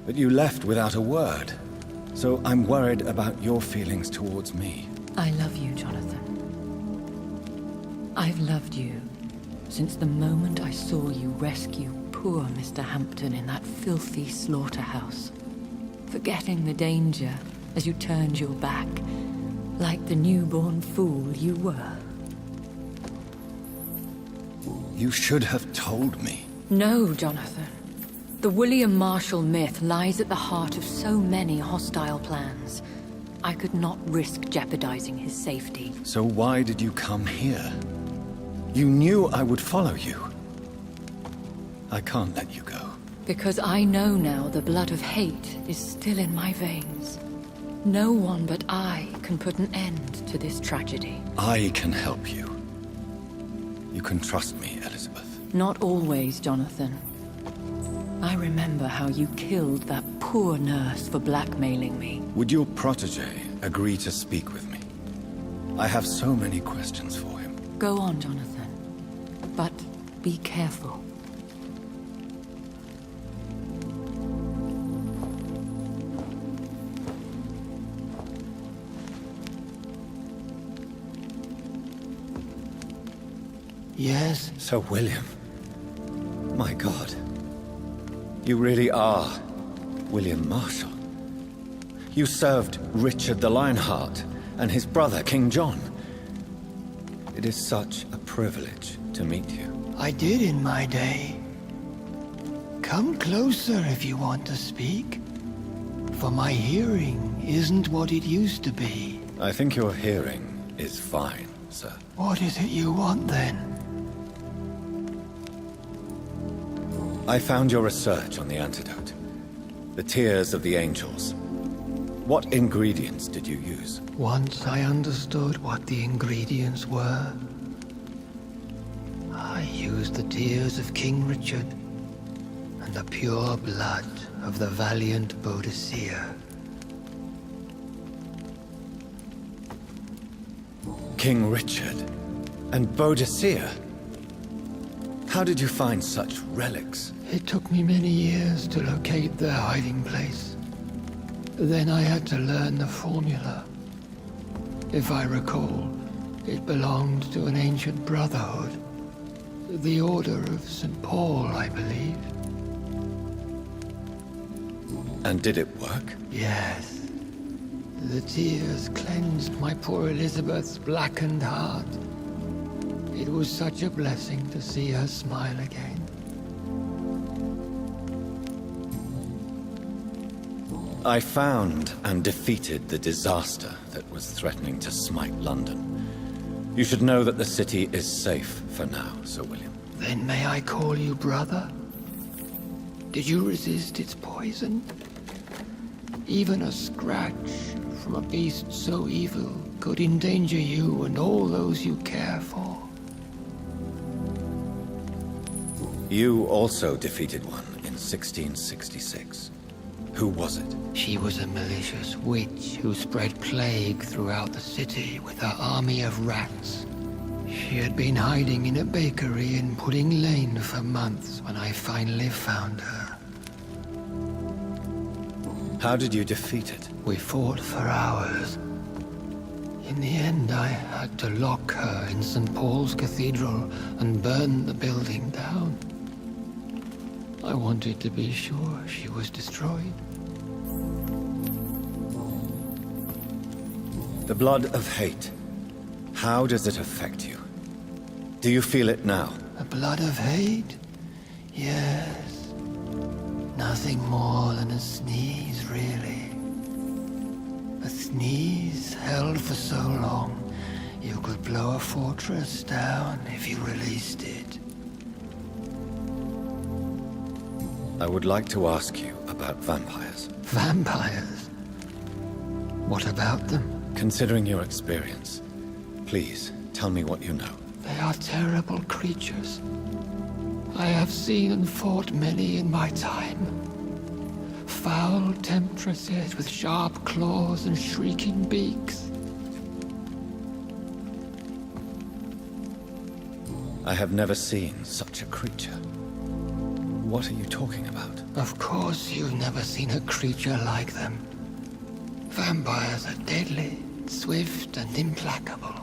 But you left without a word. So I'm worried about your feelings towards me. I love you, Jonathan. I've loved you since the moment I saw you rescue poor Mr. Hampton in that filthy slaughterhouse. Forgetting the danger as you turned your back, like the newborn fool you were. You should have told me. No, Jonathan. The William Marshall myth lies at the heart of so many hostile plans. I could not risk jeopardizing his safety. So why did you come here? You knew I would follow you. I can't let you go. Because I know now the blood of hate is still in my veins. No one but I can put an end to this tragedy. I can help you. You can trust me, Elizabeth. Not always, Jonathan. I remember how you killed that poor nurse for blackmailing me. Would your protege agree to speak with me? I have so many questions for him. Go on, Jonathan. But be careful. Yes? Sir William. My God. You really are William Marshall. You served Richard the Lionheart and his brother, King John. It is such a privilege to meet you. I did in my day. Come closer if you want to speak. For my hearing isn't what it used to be. I think your hearing is fine, sir. What is it you want, then? I found your research on the antidote. The tears of the angels. What ingredients did you use? Once I understood what the ingredients were, I used the tears of King Richard and the pure blood of the valiant Boadicea. King Richard and Boadicea? How did you find such relics? It took me many years to locate their hiding place. Then I had to learn the formula. If I recall, it belonged to an ancient brotherhood. The Order of St. Paul, I believe. And did it work? Yes. The tears cleansed my poor Elizabeth's blackened heart. It was such a blessing to see her smile again. I found and defeated the disaster that was threatening to smite London. You should know that the city is safe for now, Sir William. Then may I call you brother? Did you resist its poison? Even a scratch from a beast so evil could endanger you and all those you care for. You also defeated one in 1666. Who was it? She was a malicious witch who spread plague throughout the city with her army of rats. She had been hiding in a bakery in Pudding Lane for months when I finally found her. How did you defeat it? We fought for hours. In the end, I had to lock her in St. Paul's Cathedral and burn the building down. I wanted to be sure she was destroyed. The blood of hate. How does it affect you? Do you feel it now? The blood of hate? Yes. Nothing more than a sneeze, really. A sneeze held for so long, you could blow a fortress down if you released it. I would like to ask you about vampires. Vampires? What about them? Considering your experience, please tell me what you know. They are terrible creatures. I have seen and fought many in my time. Foul temptresses with sharp claws and shrieking beaks. I have never seen such a creature. What are you talking about? Of course you've never seen a creature like them. Vampires are deadly, swift and implacable.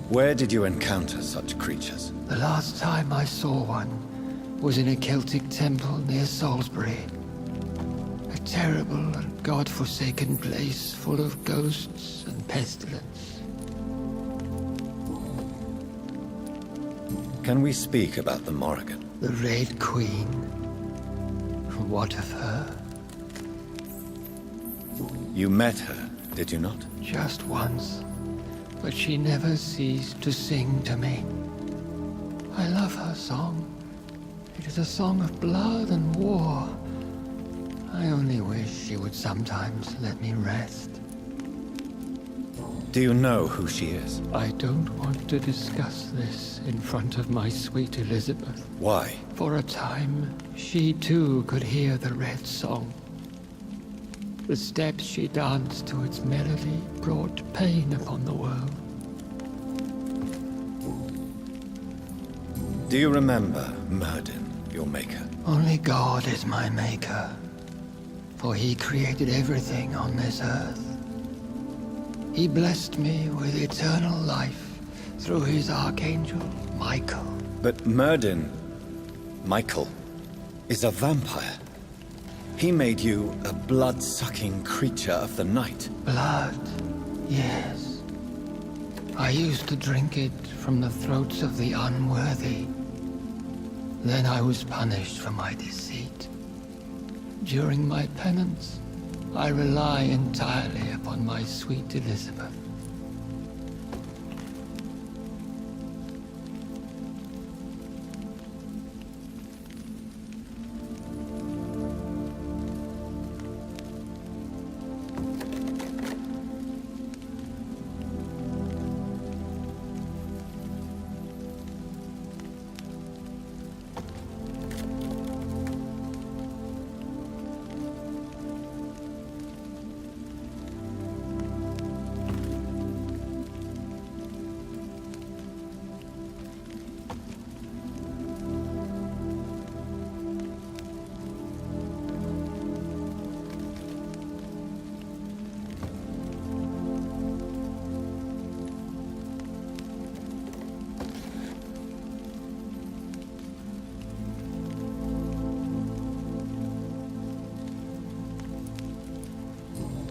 Where did you encounter such creatures? The last time I saw one was in a Celtic temple near Salisbury. A terrible and god-forsaken place full of ghosts and pestilence. Can we speak about the Morrigan? The Red Queen. What of her? You met her, did you not? Just once. But she never ceased to sing to me. I love her song. It is a song of blood and war. I only wish she would sometimes let me rest. Do you know who she is? I don't want to discuss this in front of my sweet Elizabeth. Why? For a time, she too could hear the Red Song. The steps she danced to its melody brought pain upon the world. Do you remember Myrddin, your maker? Only God is my maker, for he created everything on this earth. He blessed me with eternal life through his archangel, Michael. But Michael, is a vampire. He made you a blood-sucking creature of the night. Blood, yes. I used to drink it from the throats of the unworthy. Then I was punished for my deceit. During my penance, I rely entirely upon my sweet Elizabeth.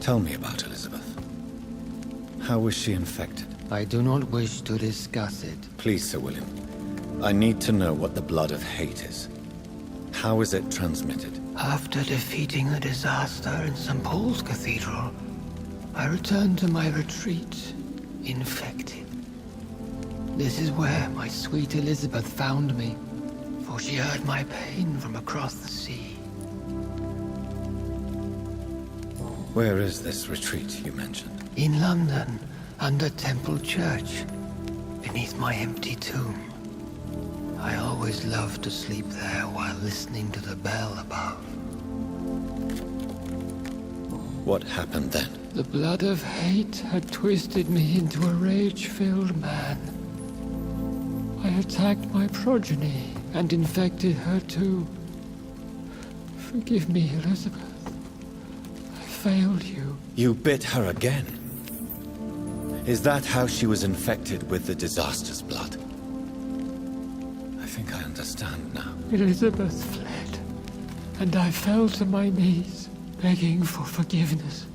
Tell me about Elizabeth. How was she infected? I do not wish to discuss it. Please, Sir William. I need to know what the blood of hate is. How is it transmitted? After defeating the disaster in St. Paul's Cathedral, I returned to my retreat, infected. This is where my sweet Elizabeth found me, for she heard my pain from across the sea. Where is this retreat you mentioned? In London, under Temple Church, beneath my empty tomb. I always loved to sleep there while listening to the bell above. What happened then? The blood of hate had twisted me into a rage-filled man. I attacked my progeny and infected her too. Forgive me, Elizabeth. I failed you. You bit her again? Is that how she was infected with the disaster's blood? I think I understand now. Elizabeth fled, and I fell to my knees, begging for forgiveness.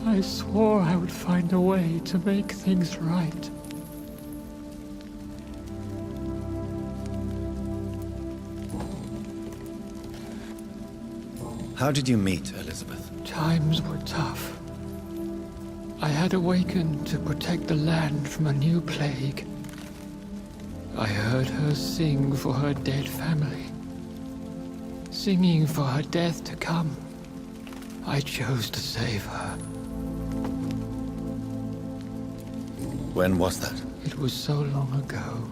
I swore I would find a way to make things right. How did you meet Elizabeth? Times were tough. I had awakened to protect the land from a new plague. I heard her sing for her dead family. Singing for her death to come. I chose to save her. When was that? It was so long ago.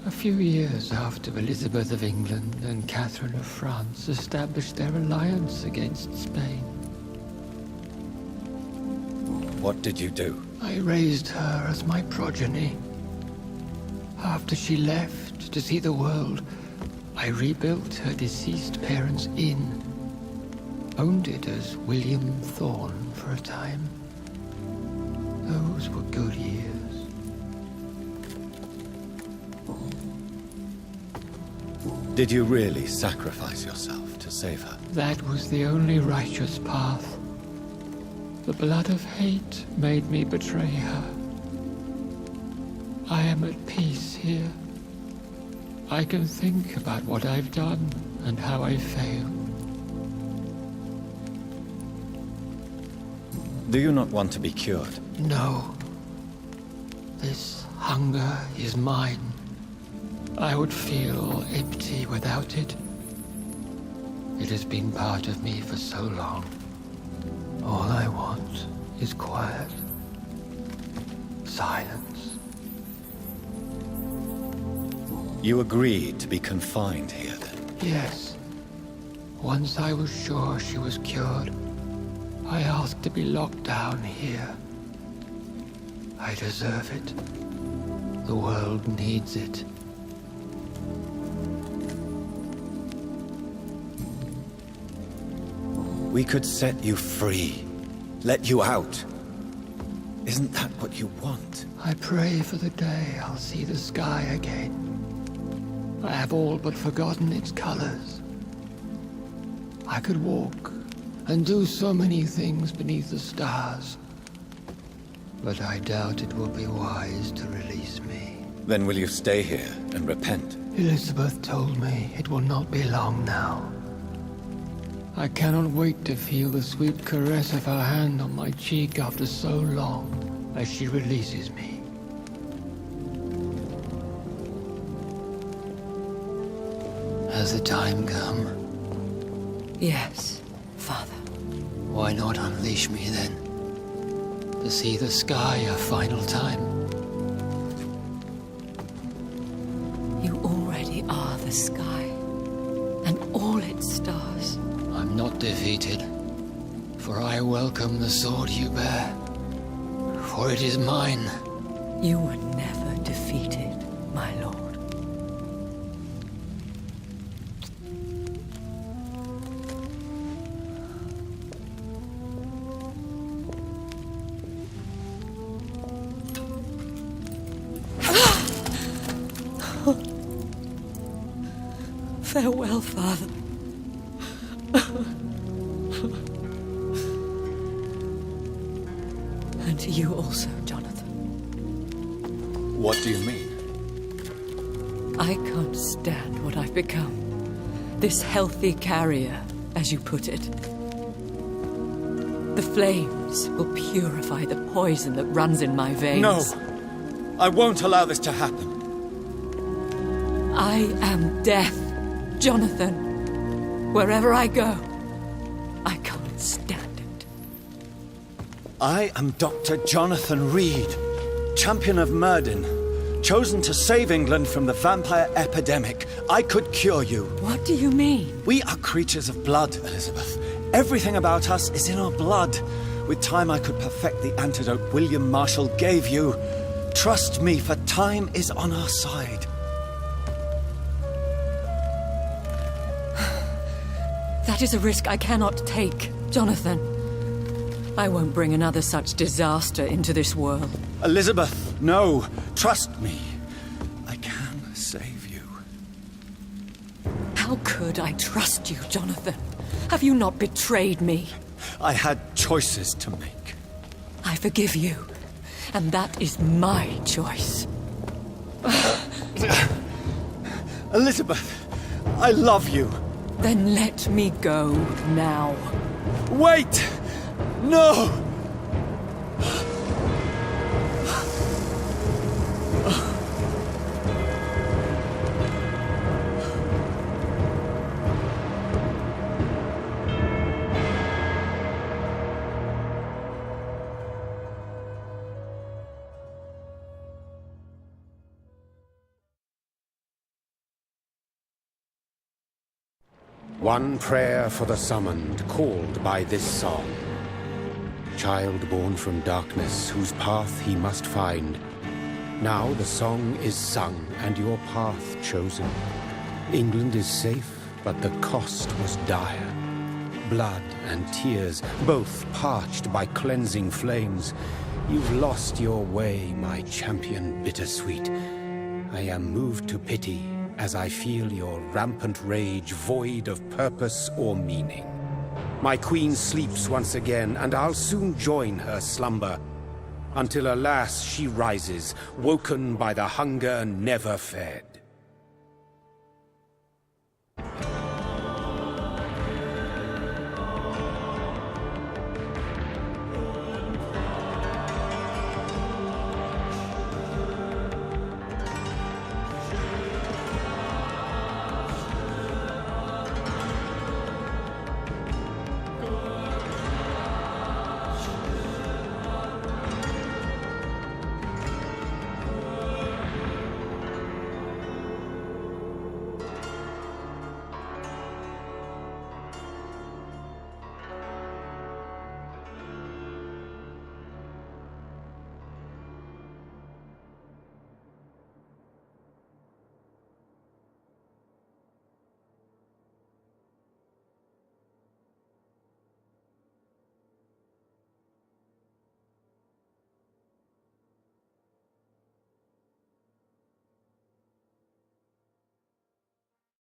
A few years after Elizabeth of England and Catherine of France established their alliance against Spain. What did you do? I raised her as my progeny. After she left to see the world, I rebuilt her deceased parents' inn. Owned it as William Thorne for a time. Those were good years. Did you really sacrifice yourself to save her? That was the only righteous path. The blood of hate made me betray her. I am at peace here. I can think about what I've done and how I failed. Do you not want to be cured? No. This hunger is mine. I would feel empty without it. It has been part of me for so long. All I want is quiet. Silence. You agreed to be confined here, then? Yes. Once I was sure she was cured, I asked to be locked down here. I deserve it. The world needs it. We could set you free. Let you out. Isn't that what you want? I pray for the day I'll see the sky again. I have all but forgotten its colors. I could walk and do so many things beneath the stars. But I doubt it will be wise to release me. Then will you stay here and repent? Elizabeth told me it will not be long now. I cannot wait to feel the sweet caress of her hand on my cheek after so long, as she releases me. Has the time come? Yes, Father. Why not unleash me then? To see the sky a final time? You already are the sky, and all its stars. I'm not defeated, for I welcome the sword you bear, for it is mine. You were never defeated, my lord. Farewell, Father. And to you also, Jonathan. What do you mean? I can't stand what I've become. This healthy carrier, as you put it. The flames will purify the poison that runs in my veins. No! I won't allow this to happen. I am death, Jonathan. Wherever I go, I can't stand it. I am Dr. Jonathan Reed, champion of Myrddin, chosen to save England from the vampire epidemic. I could cure you. What do you mean? We are creatures of blood, Elizabeth. Everything about us is in our blood. With time, I could perfect the antidote William Marshall gave you. Trust me, for time is on our side. That is a risk I cannot take, Jonathan. I won't bring another such disaster into this world. Elizabeth, no. Trust me. I can save you. How could I trust you, Jonathan? Have you not betrayed me? I had choices to make. I forgive you, and that is my choice. Elizabeth, I love you. Then let me go now. Wait! No! One prayer for the summoned, called by this song. Child born from darkness, whose path he must find. Now the song is sung, and your path chosen. England is safe, but the cost was dire. Blood and tears, both parched by cleansing flames. You've lost your way, my champion bittersweet. I am moved to pity, as I feel your rampant rage void of purpose or meaning. My queen sleeps once again, and I'll soon join her slumber, until alas she rises, woken by the hunger never fed.